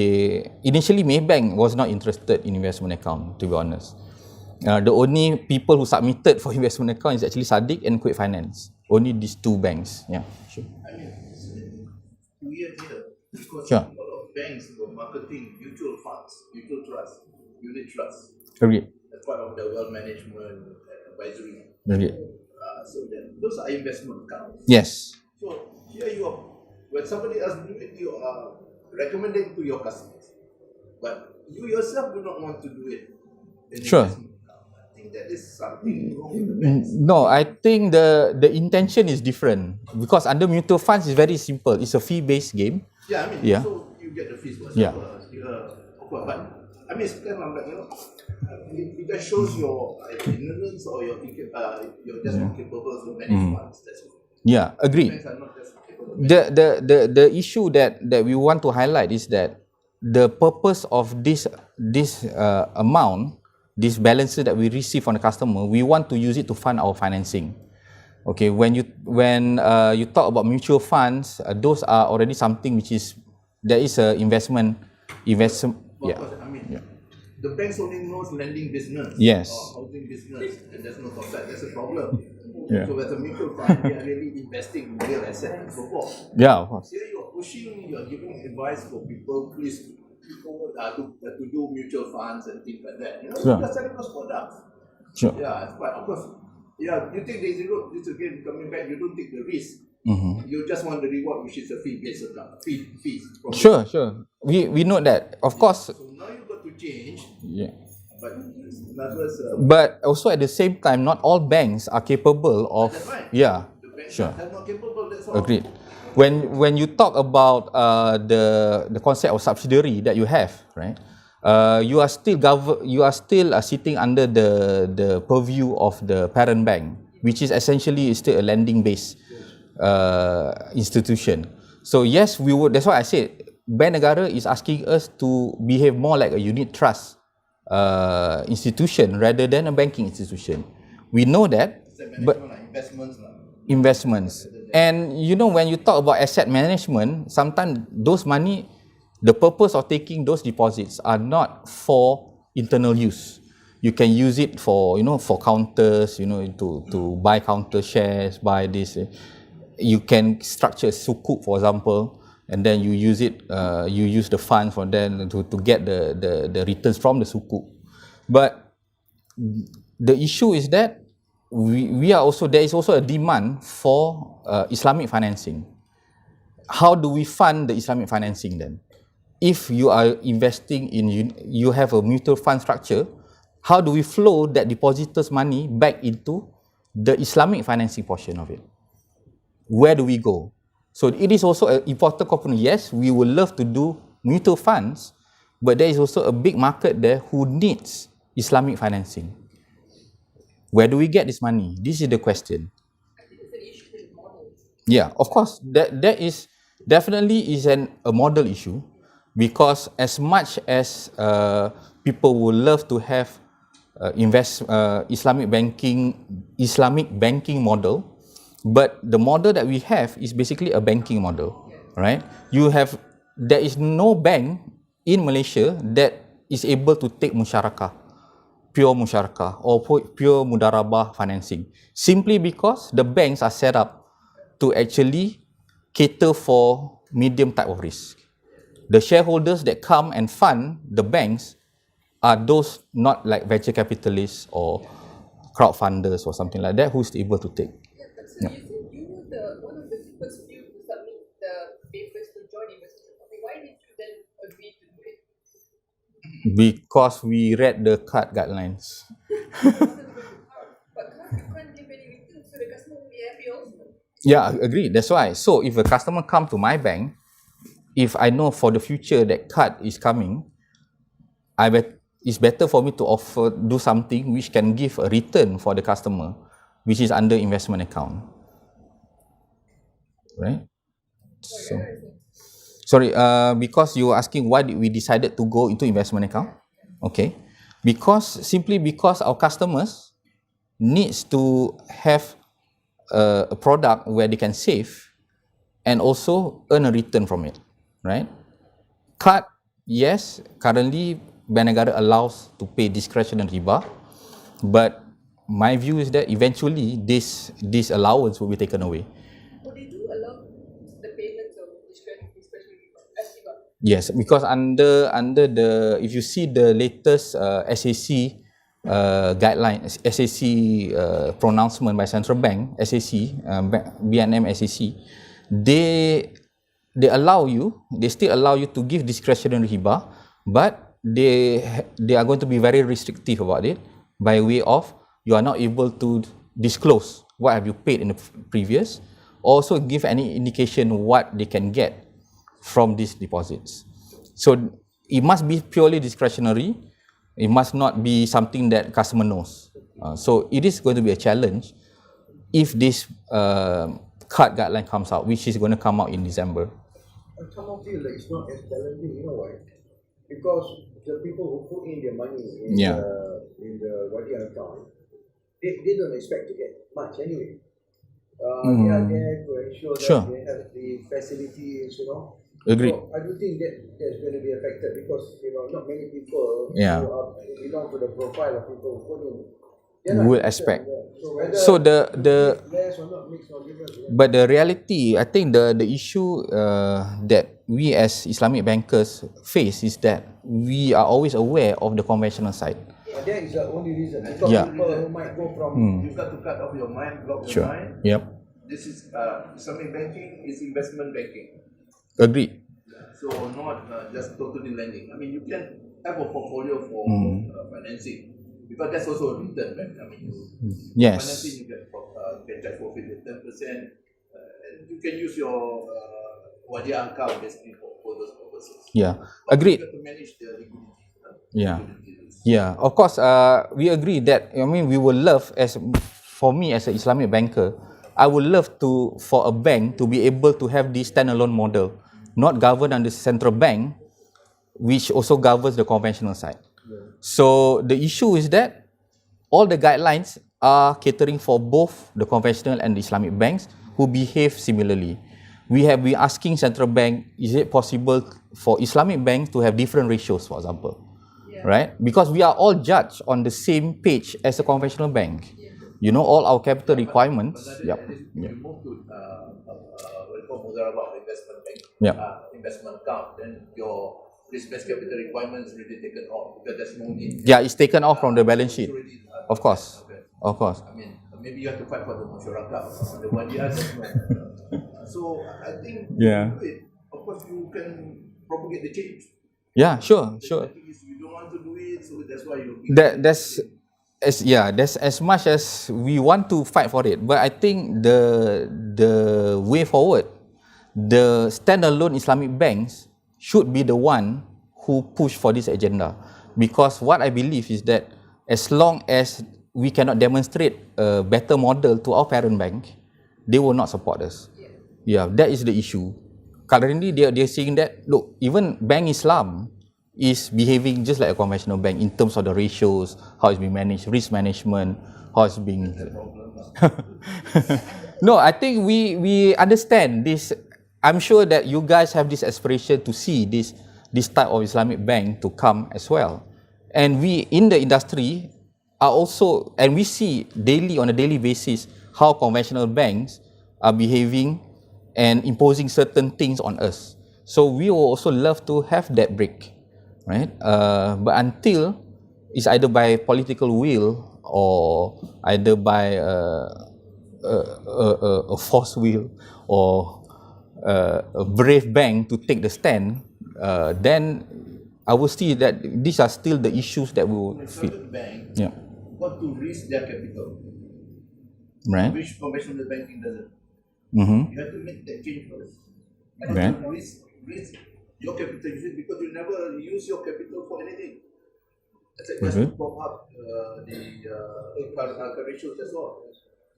initially Maybank was not interested in investment account, to be honest. The only people who submitted for investment account is actually Saadiq and Quick Finance. Only these two banks. Yeah, sure.
I mean, it's weird here because
Sure.
a lot of banks were marketing mutual funds, mutual trusts, unit trusts
Agreed.
as part of the wealth management advisory.
Agreed.
So those are investment accounts.
Yes.
So here you are, when somebody else do it, you are recommending to your customers, but you yourself do not want to do it.
Sure.
I think that is something wrong with the banks.
No, I think the intention is different, because under mutual funds is very simple. It's a fee-based game.
Yeah, I mean,
Yeah.
so you get the fees for
Yeah.
but I mean, it's kind of like, it just shows your ignorance or you're just not capable to manage funds. That's all.
Yeah, agreed.
Banks are not just capable of managing.
The issue that we want to highlight is that the purpose of this amount, these balances that we receive from the customer, we want to use it to fund our financing. Okay, when you talk about mutual funds, those are already something which is, there is a investment.
Of
Yeah.
course, I mean, the banks only knows lending business
Yes.
or housing business, and there's no offset. That's a problem.
Yeah.
So as a mutual fund, they are really investing in real assets and so forth.
Yeah, of course.
Here you're giving advice for people, please, to do mutual funds and things like that.
Sure.
You're selling those products.
Sure.
Yeah, it's quite, of course. Yeah, you take the easy road. This again coming back. You don't take the risk You just want the reward, which is a fee-based account, fees. From
Sure. We know that, of course.
So now you got to change,
Yeah.
but nervous.
But also at the same time, not all banks are capable of.
That's right.
Yeah.
The banks
Sure.
are not capable. That's all.
Agreed. When you talk about the concept of subsidiary that you have, right? You are still sitting under the purview of the parent bank, which is essentially still a lending based institution. So yes, we would. That's why I said Bank Negara is asking us to behave more like a unit trust institution rather than a banking institution. We know that, but investments. And you know, when you talk about asset management, sometimes those money, the purpose of taking those deposits are not for internal use. You can use it for, for counters, to buy counter shares, buy this. You can structure a sukuk, for example, and then you use it, you use the funds for them to get the returns from the sukuk. But the issue is that there is also a demand for Islamic financing. How do we fund the Islamic financing then? If you are investing you have a mutual fund structure, how do we flow that depositors' money back into the Islamic financing portion of it? Where do we go? So it is also an important component. Yes, we would love to do mutual funds, but there is also a big market there who needs Islamic financing. Where do we get this money? This is the question.
I think it's an issue with models.
Yeah, of course, that is definitely a model issue, because as much as people would love to have Islamic banking model, but the model that we have is basically a banking model, right? There is no bank in Malaysia that is able to take pure musyarakah or pure Mudharabah financing, simply because the banks are set up to actually cater for medium type of risk. The shareholders that come and fund the banks are those not like venture capitalists or crowdfunders or something like that who's able to take.
Yeah, but so you said you were one of the first few to submit the papers to join investment. Okay, why did you then agree to do it?
Because we read the card guidelines.
But you can't give any return, so the customer will be happy also.
Yeah, I agree. That's why. So if a customer come to my bank, if I know for the future that card is coming, it's better for me to do something which can give a return for the customer, which is under investment account. Right? Sorry, because you were asking why did we decided to go into investment account? Okay. Simply because our customers needs to have a product where they can save and also earn a return from it, right? Card, yes, currently Bank Negara allows to pay discretionary riba, but my view is that eventually this allowance will be taken away.
But they do allow the payments of discretionary riba.
Yes, because under the, if you see the latest SAC guideline, SAC pronouncement by Central Bank, SAC, BNM SAC, they still allow you to give discretionary riba, but they are going to be very restrictive about it, by way of you are not able to disclose what have you paid in the previous, also give any indication what they can get from these deposits. So it must be purely discretionary. It must not be something that customer knows. So it is going to be a challenge if this card guideline comes out, which is going to come out in December.
I somehow feel like it's not as challenging, you know why? Because the people who put in their money in the Wadiah account, they don't expect to get much anyway. They are there to ensure that they have the facilities,
Agreed.
So I do think that's going to be affected because not many people who belong to the profile of people who put in.
Will expect.
So
the
less or not makes no difference.
But the reality, I think the issue that we as Islamic bankers face is that we are always aware of the conventional side.
That is the only reason. Because people who might go from
you got to cut off your mind, block your mind.
Yep.
this is Islamic banking is investment banking.
Agreed.
So not just totally lending. I mean, you can have a portfolio for financing because that's also a return back. I mean,
Yes.
financing you can charge for 10%, and you can use your wajah account basically for those purposes.
Yeah.
But
Agreed.
you have to manage the liquidity.
Yeah.
Liquidity risk.
Yeah, of course, we agree that, I mean, we would love, for me as an Islamic banker, I would love for a bank to be able to have this standalone model, not governed under central bank, which also governs the conventional side. So the issue is that all the guidelines are catering for both the conventional and the Islamic banks who behave similarly. We have been asking central bank, is it possible for Islamic banks to have different ratios, for example? Right? Because we are all judged on the same page as a conventional bank. You know, all our capital requirements.
But you move to what you call Mudharabah investment bank, investment account, then your risk-based capital requirements really taken off because there's no need.
Yeah, it's taken off from the balance sheet. Of course.
Okay.
Of course.
I mean, maybe you have to fight for the Shadaqah, the one the other. So I think of course you can propagate the change.
Yeah, sure.
The thing is you don't want to do it, so that's why you.
That's as much as we want to fight for it, but I think the way forward, the standalone Islamic banks should be the one who push for this agenda, because what I believe is that as long as we cannot demonstrate a better model to our parent bank, they will not support us. Yeah, that is the issue. Currently, they're saying that, look, even Bank Islam is behaving just like a conventional bank in terms of the ratios, how it's being managed, risk management, how it's being... No, I think we understand this. I'm sure that you guys have this aspiration to see this type of Islamic bank to come as well. And we in the industry are also, and we see on a daily basis how conventional banks are behaving and imposing certain things on us. So we will also love to have that break, right? But until it's either by political will or either by a force will or a brave bank to take the stand, then I will see that these are still the issues that we will feel.
Bank got to risk their capital,
right?
Which conventional banking doesn't.
Mm-hmm.
You have to make that change first.
Right.
Risk your capital usage because you never use your capital for anything. That's to prop up the ratios as well.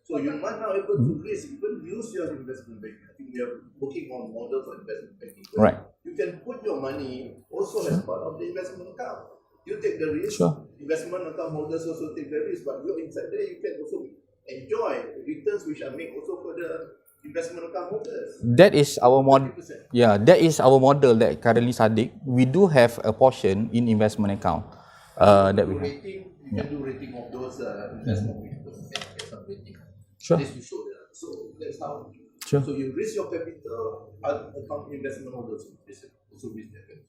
So you might not able to risk, even use your investment banking. I think we are working on models for investment banking.
Right.
You can put your money also as part of the investment account. You take the risk. Investment account holders also take the risk, but you're inside there, you can also enjoy returns which are made also for the investment account holders.
That is our model. Yeah, that is our model that currently Saadiq. We do have a portion in investment account. That we have.
You can do rating of those investment rating.
Sure.
This will show that. So that's how.
Sure.
So you risk your capital, account investment holders also risk their capital.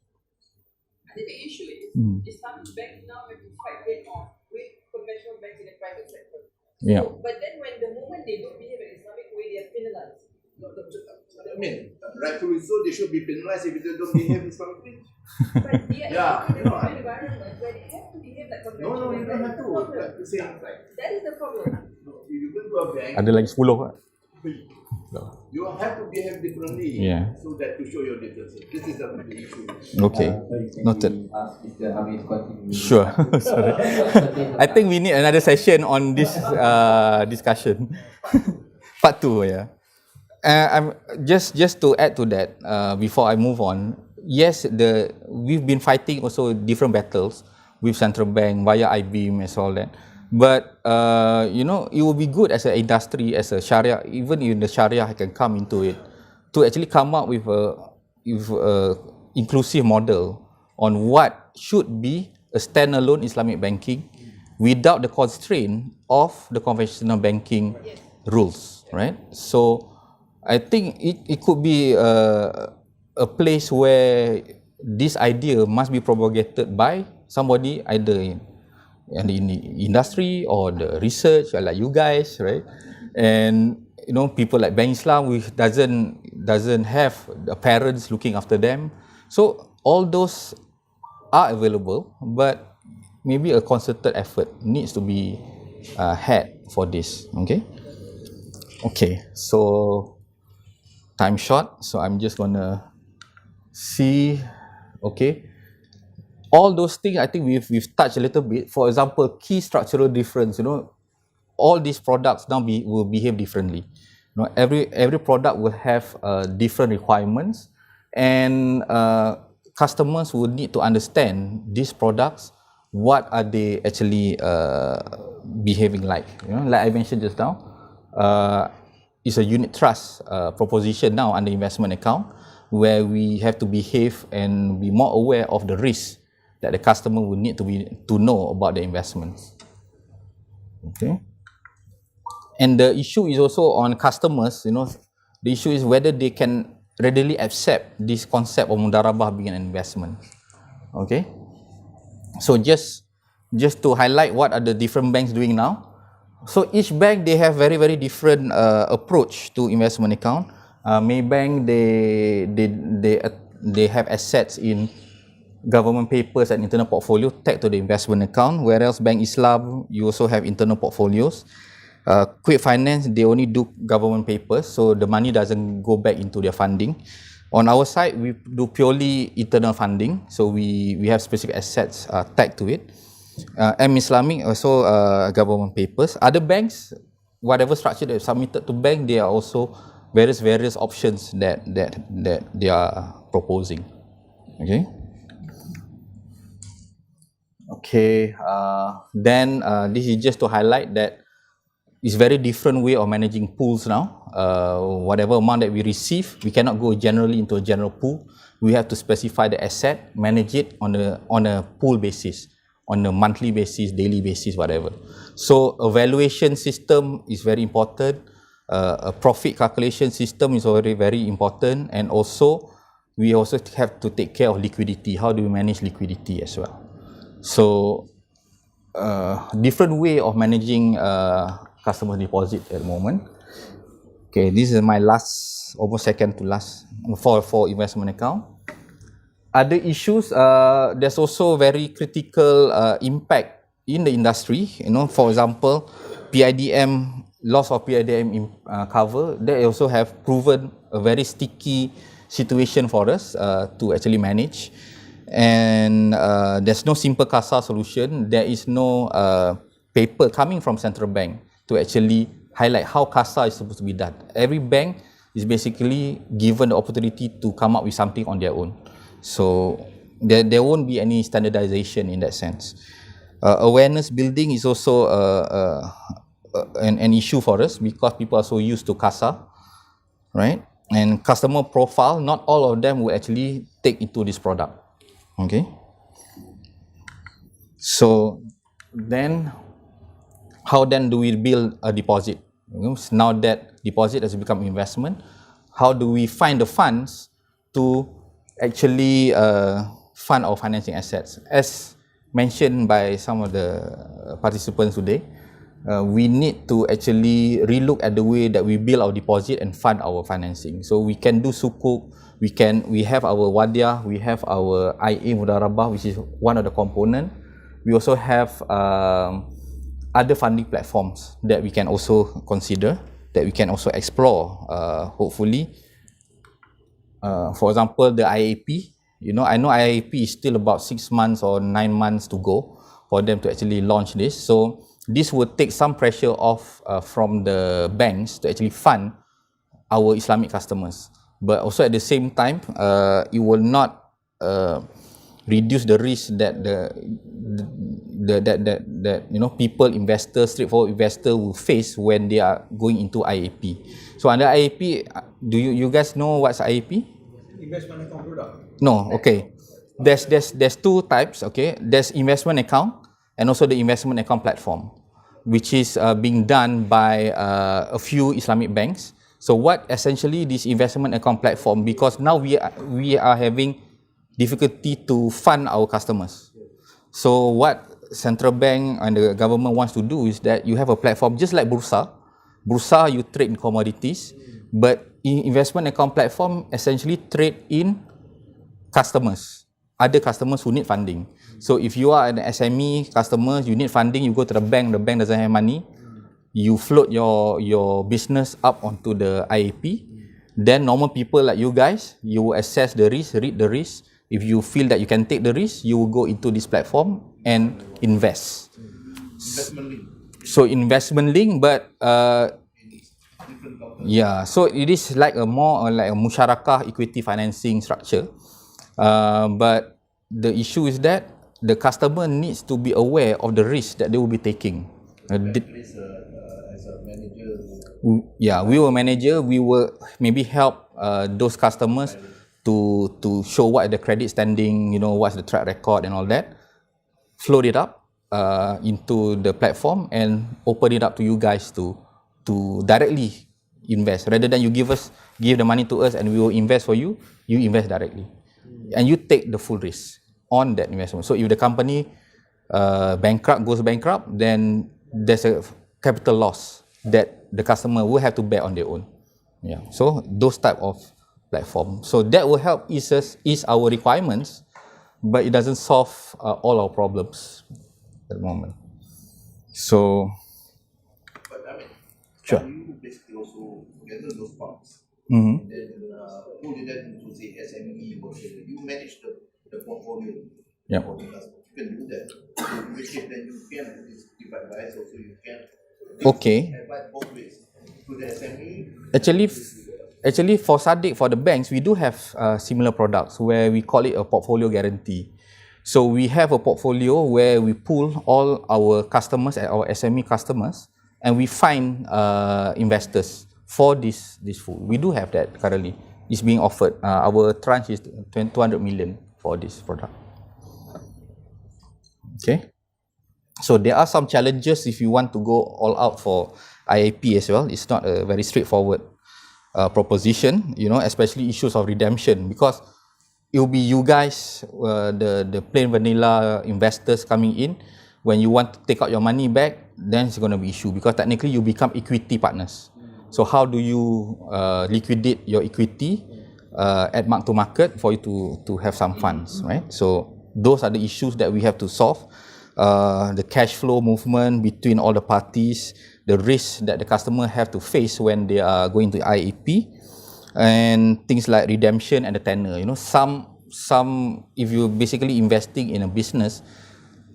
I think the issue is Islamic banks now have to fight head on with conventional banks in the private sector.
Yeah.
So, but then when the moment they don't behave in Islamic way, they are penalized.
I mean, rightfully so, they should be penalized if they don't behave Islamically.
But they are in a environment where they have to behave like conventional.
No, you don't have to. Like you say,
that is the problem.
No, if you go to a bank,
Ada lagi 10 Pak.
you have to behave differently.
Yeah.
So that to show your differences. This is the issue.
Okay. Noted.
Ask Mr. Amir to continue.
Sure. Sorry. I think we need another session on this discussion. Part 2, yeah. I'm just to add to that, before I move on, yes, we've been fighting also different battles with central bank via IBIM and all that. But you know, it will be good as an industry, as a Sharia, even in the Sharia can come into it, to actually come up with a inclusive model on what should be a standalone Islamic banking without the constraint of the conventional banking rules, right? So I think it could be a place where this idea must be propagated by somebody either in the industry or the research, like you guys, right? And people like Bank Islam, which doesn't have the parents looking after them. So all those are available, but maybe a concerted effort needs to be had for this. Okay, so time short, so I'm just gonna see. Okay, all those things I think we've touched a little bit. For example, key structural difference, all these products now will behave differently. Every product will have different requirements, and customers will need to understand these products. What are they actually behaving like? Like I mentioned just now, it's a unit trust proposition now under investment account, where we have to behave and be more aware of the risk that the customer will need to know about the investments. Okay. And the issue is also on customers, the issue is whether they can readily accept this concept of Mudharabah being an investment. Okay. So just to highlight what are the different banks doing now. So each bank, they have very, very different approach to investment account. Maybank, they have assets in government papers and internal portfolio tagged to the investment account, whereas Bank Islam, you also have internal portfolios. Quick Finance, they only do government papers, so the money doesn't go back into their funding. On our side, we do purely internal funding, so we have specific assets tagged to it. M Islamic also government papers. Other banks, whatever structure they submitted to bank, there are also various options that they are proposing. Okay. Then this is just to highlight that it's very different way of managing pools now. Whatever amount that we receive, we cannot go generally into a general pool. We have to specify the asset, manage it on a pool basis, on a monthly basis, daily basis, whatever. So a valuation system is very important. A profit calculation system is already very important, and also we also have to take care of liquidity. How do we manage liquidity as well? So different way of managing customer deposit at the moment. Okay, this is my last, almost second to last for investment account. Other issues, there's also very critical impact in the industry. For example, PIDM, loss of PIDM cover, they also have proven a very sticky situation for us to actually manage. And there's no simple CASA solution. There is no paper coming from central bank to actually highlight how CASA is supposed to be done. Every bank is basically given the opportunity to come up with something on their own. So there won't be any standardization in that sense. Awareness building is also an issue for us because people are so used to CASA, right? And customer profile, not all of them will actually take into this product. Okay. So then, how then do we build a deposit? Now that deposit has become investment, how do we find the funds to actually fund our financing assets? As mentioned by some of the participants today, we need to actually relook at the way that we build our deposit and fund our financing. So we can do sukuk, we have our wadiah, we have our IA Mudharabah, which is one of the component. We also have other funding platforms that we can also consider, that we can also explore, hopefully. For example, the IAP. I know IAP is still about 6 months or 9 months to go for them to actually launch this. So this would take some pressure off from the banks to actually fund our Islamic customers. But also at the same time, it will not reduce the risk that people, investors, straightforward investor will face when they are going into IAP. So under IAP, do you guys know what's IAP?
Investment account product.
No, okay. There's two types. Okay, there's investment account and also the investment account platform, which is being done by a few Islamic banks. So what essentially this investment account platform, because now we are having difficulty to fund our customers. So what central bank and the government wants to do is that you have a platform just like Bursa, Bursa, you trade in commodities, but in investment account platform essentially trade in customers, other customers who need funding. So if you are an SME customer, you need funding, you go to the bank doesn't have money, you float your business up onto the IAP, then normal people like you guys, you will assess the risk, read the risk. If you feel that you can take the risk, you will go into this platform and invest.
Investment link.
So investment link, but yeah, so it is like a more like a musyarakah equity financing structure. But the issue is that the customer needs to be aware of the risk that they will be taking.
As a manager.
Yeah, we were manager. We will maybe help those customers to show what the credit standing, you know, what's the track record and all that. Float it up into the platform and open it up to you guys to directly invest, rather than you give the money to us and we will invest for you. You invest directly, and you take the full risk on that investment. So if the company goes bankrupt, then there's a capital loss that the customer will have to bear on their own. Yeah. So those type of platform. So that will help ease our requirements, but it doesn't solve all our problems at the moment. So,
But I mean,
sure.
can you basically also gather those funds
Mm-hmm.
and then pull it into say SME or whatever? You manage the portfolio
Yep.
for the customer. You can do that. So in which case then you can divide by so you can
Okay.
advise both ways to the SME.
Actually, for Saadiq, for the banks, we do have similar products where we call it a portfolio guarantee. So we have a portfolio where we pool all our customers, our SME customers, and we find investors for this pool. We do have that currently. It's being offered. Our tranche is 200 million for this product. Okay. So there are some challenges if you want to go all out for IAP as well. It's not a very straightforward proposition, you know, especially issues of redemption, because it will be you guys, the plain vanilla investors coming in. When you want to take out your money back, then it's going to be issue, because technically you become equity partners. So how do you liquidate your equity at mark to market for you to have some funds, right? So those are the issues that we have to solve. The cash flow movement between all the parties, the risk that the customer have to face when they are going to IAP, and things like redemption and the tenure. You know, some if you're basically investing in a business,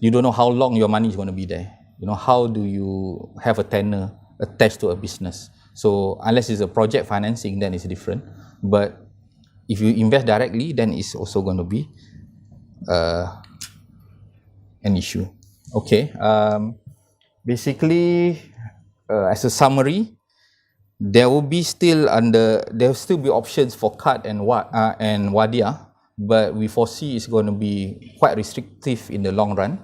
you don't know how long your money is going to be there. You know, how do you have a tenure attached to a business? So unless it's a project financing, then it's different. But if you invest directly, then it's also going to be an issue. Okay. Basically, as a summary, there will still be options for card and Wadia, but we foresee it's going to be quite restrictive in the long run.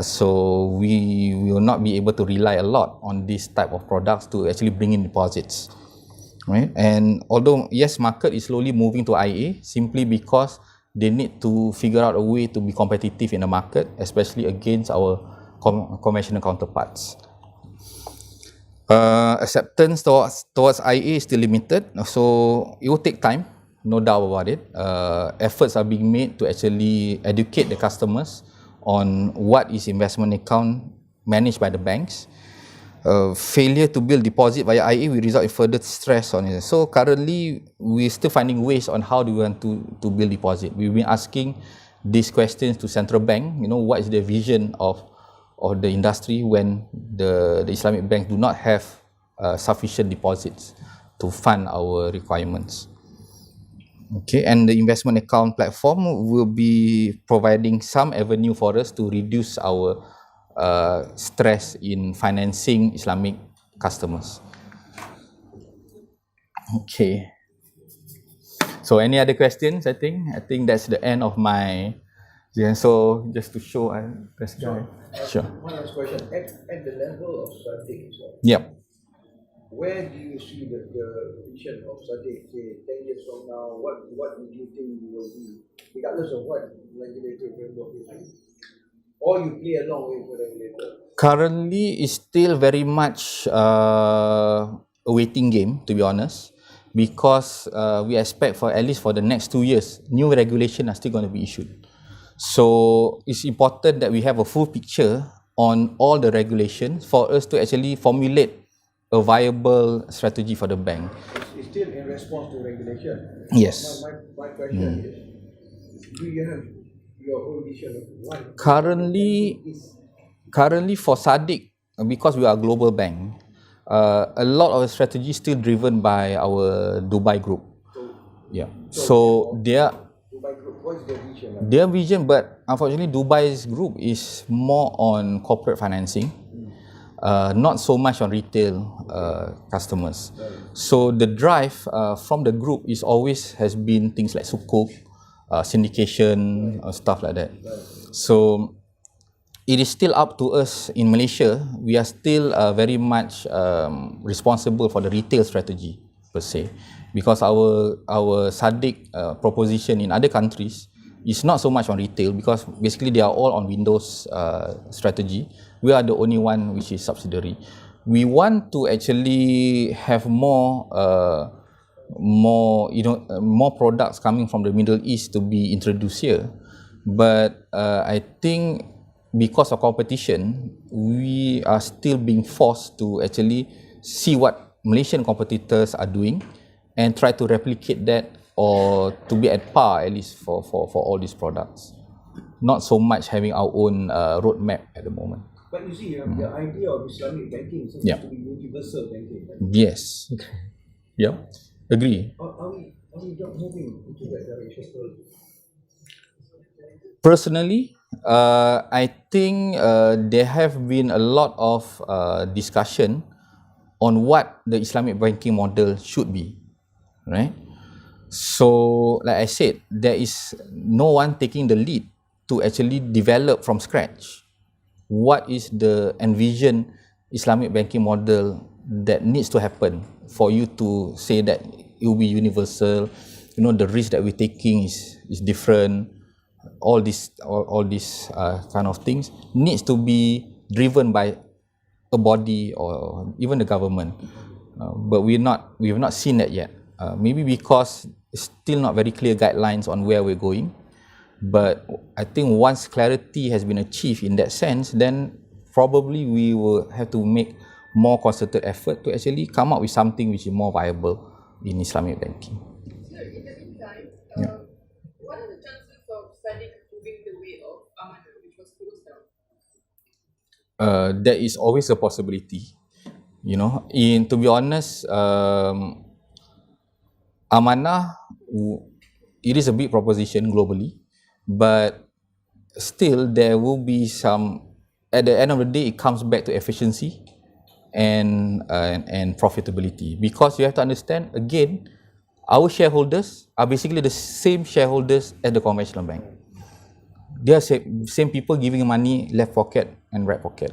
So we will not be able to rely a lot on this type of products to actually bring in deposits, right? And although yes, market is slowly moving to IA simply because they need to figure out a way to be competitive in the market, especially against our conventional counterparts. Acceptance towards IA is still limited, so it will take time, no doubt about it. Efforts are being made to actually educate the customers on what is investment account managed by the banks. Failure to build deposit via IA will result in further stress on it. So currently, we're still finding ways on how do we want to build deposit. We've been asking these questions to central bank. You know, what is the vision of the industry when the Islamic banks do not have sufficient deposits to fund our requirements. Okay, and the investment account platform will be providing some avenue for us to reduce our stress in financing Islamic customers. Okay. So any other questions? I think that's the end of my. Yeah, so just to show, this guy. Sure.
One last question. At the level of Saadiq,
Yep.
where do you see the vision of Saadiq, say 10 years from now? What do you think you will be, regardless of what regulatory framework is? or you play along with the regulator?
Currently, it's still very much a waiting game, to be honest, because we expect for at least for the next 2 years, new regulations are still going to be issued. So it's important that we have a full picture on all the regulations for us to actually formulate a viable strategy for the bank.
It's still in response to regulation.
Yes.
My question is, do you have your own vision of what
Currently for Saadiq, because we are a global bank, a lot of the strategy is still driven by our Dubai group. Yeah. So their
Dubai Group, what is their vision?
their vision, but unfortunately Dubai's group is more on corporate financing, not so much on retail customers. So the drive from the group is always has been things like sukuk, syndication, stuff like that. So it is still up to us in Malaysia. We are still very much responsible for the retail strategy per se, because our Saadiq proposition in other countries is not so much on retail, because basically they are all on Windows strategy. We are the only one which is subsidiary. We want to actually have more products coming from the Middle East to be introduced here, but I think because of competition, we are still being forced to actually see what Malaysian competitors are doing and try to replicate that, or to be at par at least for all these products. Not so much having our own roadmap at the moment.
But you see, the idea of Islamic banking seems to be universal banking. Right?
Yes. Yeah. Agree.
Are we not moving into that direction?
Personally, I think there have been a lot of discussion on what the Islamic banking model should be, right? So, like I said, there is no one taking the lead to actually develop from scratch what is the envisioned Islamic banking model that needs to happen for you to say that it will be universal. You know, the risk that we're taking is different. All these kind of things needs to be driven by a body or even the government, but we have not seen that yet. Maybe because it's still not very clear guidelines on where we're going. But I think once clarity has been achieved in that sense, then probably we will have to make more concerted effort to actually come up with something which is more viable in Islamic banking.
So in the meantime, what are the chances of Saadiq moving the way of Amanah, which was closed down?
There is always a possibility. You know, to be honest, Amanah, it is a big proposition globally, but still there will be some, at the end of the day, it comes back to efficiency and profitability, because you have to understand, again, our shareholders are basically the same shareholders as the conventional bank. They are same people giving money left pocket and right pocket.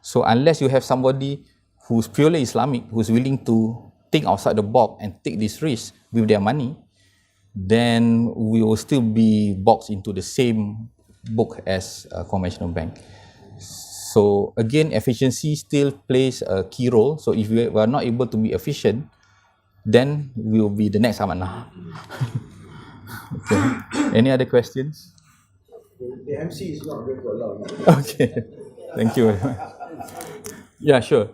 So unless you have somebody who's purely Islamic, who's willing to think outside the box and take this risk with their money, then we will still be boxed into the same book as a conventional bank. So again, efficiency still plays a key role. So if we are not able to be efficient, then we will be the next Amanah. Okay. Any other questions?
The MC is not going to allow you.
Okay. Thank you very much. Yeah, sure.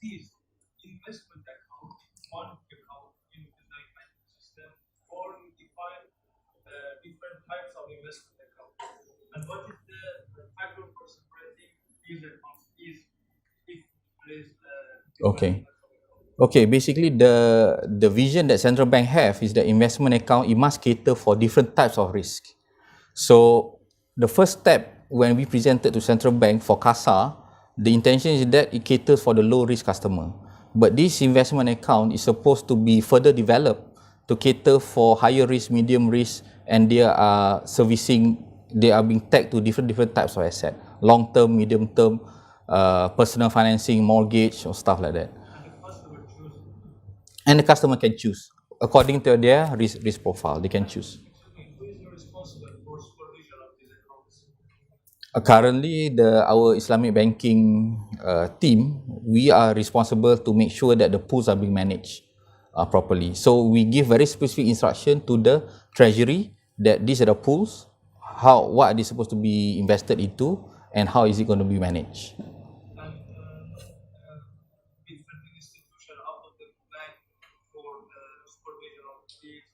Is investment account one account in the banking system, or we define different types of investment account? And what is the factor for separating these accounts? Is if there is
Okay, basically the vision that central bank have is that investment account, it must cater for different types of risk. So the first step when we presented to central bank for CASA, the intention is that it caters for the low risk customer. But this investment account is supposed to be further developed to cater for higher risk, medium risk, and they are being tagged to different types of asset, long term, medium term, personal financing, mortgage, or stuff like that.
and the customer choose
And the customer can choose according to their risk profile. They can choose.
Who is responsible for supervision of these accounts?
Currently, our Islamic banking team, we are responsible to make sure that the pools are being managed properly. So we give very specific instruction to the treasury that these are the pools, what are they supposed to be invested into, and how is it going to be managed.
And different institution out of the bank for the supervision of these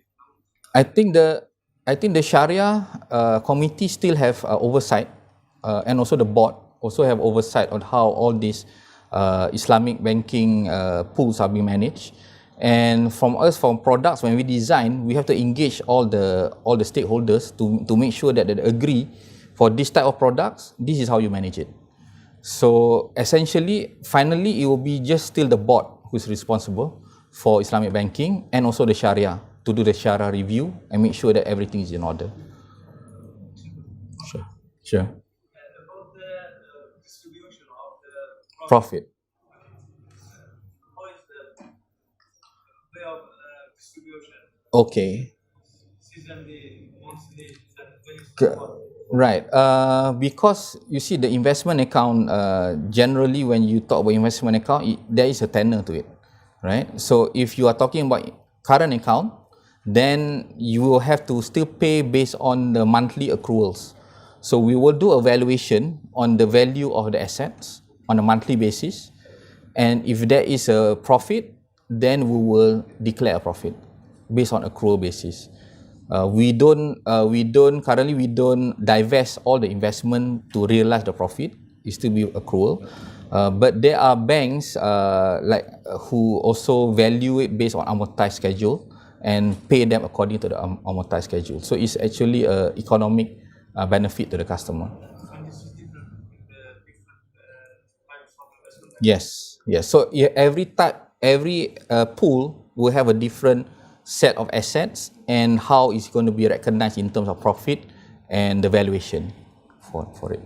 accounts.
I think the Sharia committee still have oversight, and also the board also have oversight on how all these Islamic banking pools are being managed. And from products, when we design, we have to engage all the stakeholders to make sure that they agree for this type of products. This is how you manage it. So essentially, finally, it will be just still the board who is responsible for Islamic banking and also the Sharia to do the Sharia review and make sure that everything is in order. Sure.
And about the distribution of the
Profit.
how is the way of distribution?
Okay.
Seasonally, monthly, and
Right. Because you see the investment account, generally when you talk about investment account, there is a tenor to it, right? So if you are talking about current account, then you will have to still pay based on the monthly accruals. So we will do a valuation on the value of the assets on a monthly basis, and if there is a profit, then we will declare a profit based on accrual basis. We don't divest all the investment to realize the profit. It still be accrual. But there are banks who also value it based on amortized schedule and pay them according to the amortized schedule. So it's actually a economic benefit to the customer.
and this is different in the different types of investment.
Yes. So every pool will have a different set of assets and how it's going to be recognized in terms of profit and the valuation for it.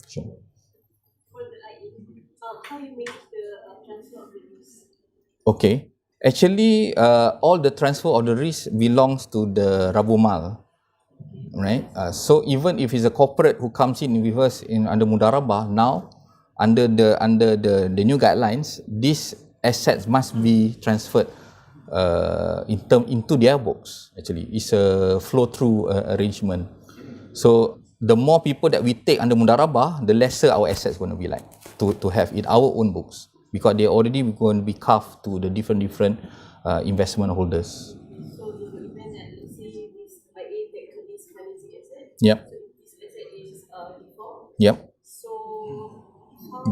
Sure.
For the how you make the transfer of the risk?
Okay. Actually, all the transfer of the risk belongs to the Baitul Mal, right? So even if it's a corporate who comes in with us under Mudharabah now, under the new guidelines, these assets must be transferred into their books. Actually, it's a flow-through arrangement. So the more people that we take under Mudharabah, the lesser our assets going to be like to have in our own books, because they're already going to be carved to the different investment holders.
So in the event that let's say this IA take this financing asset,
Yep.
so if this asset is default,
Yep.
so how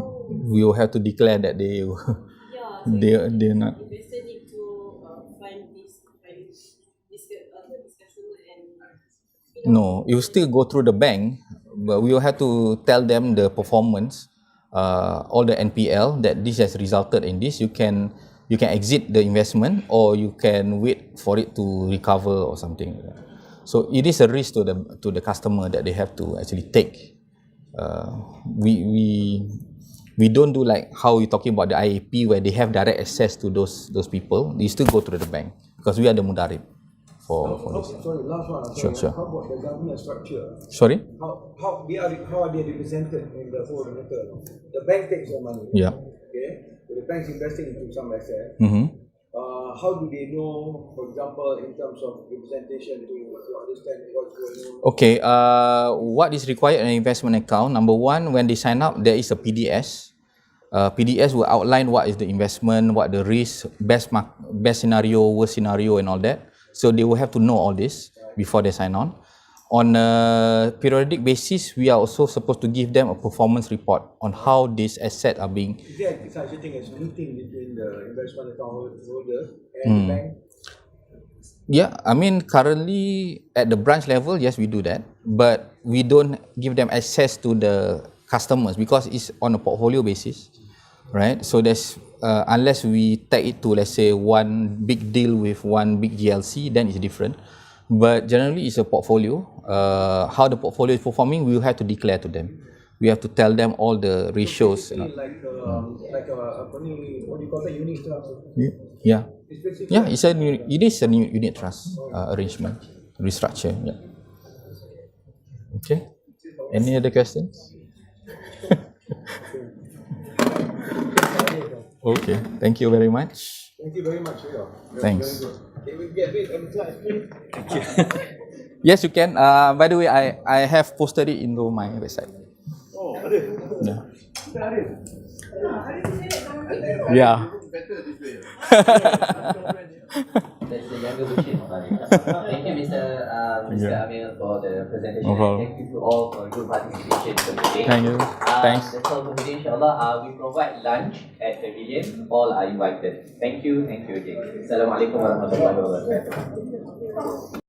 We will have to declare that they
yeah, so
they're not.
investor need to find this customer and
No, it will still go through the bank, but we will have to tell them the performance, all the NPL that this has resulted in this. You can exit the investment or you can wait for it to recover or something. So it is a risk to the customer that they have to actually take. We don't do like how you're talking about the IAP where they have direct access to those people. They still go through the bank because we are the mudarib for this.
Sorry, last one.
Sure.
How about the government structure?
Sorry?
How are they represented in the whole matter? The bank takes the money.
Yeah.
Okay. So the bank's investing into some asset.
Mm-hmm.
How do they know, for example, in terms of representation to understand what's going on?
Okay, what is required in an investment account? Number one, when they sign up, there is a PDS. PDS will outline what is the investment, what the risk, best scenario, worst scenario, and all that. So they will have to know all this before they sign on. On a periodic basis, we are also supposed to give them a performance report on how these assets are being.
Is there such a thing as meeting between the investment account holder and the bank?
Yeah, I mean currently at the branch level, yes, we do that, but we don't give them access to the customers because it's on a portfolio basis, right? So there's unless we tag it to, let's say, one big deal with one big GLC, then it's different. But generally, it's a portfolio. How the portfolio is performing, we will have to declare to them. we have to tell them all the ratios.
Basically like apa ni, what do you call that, unit trust?
Yeah.
It's basically
Yeah, it is a new unit trust arrangement, restructure. Yeah. Okay. Any other questions? Okay. Thank you very much.
Thank you very much.
Thanks.
Very good. Can we get this on the slide, please?
Yes, you can. By the way, I have posted it into my website.
Oh, ada.
Yeah.
Ada.
Yeah.
Better this way.
That's the younger version of Amir. Thank you, Mr. Amir, for the presentation.
No problem.
Thank you to all for good participation today.
Thank you. Thanks.
That's all for today, inshallah. We provide lunch at Pavilion. All are invited. Thank you again. Assalamualaikum warahmatullahi wabarakatuh.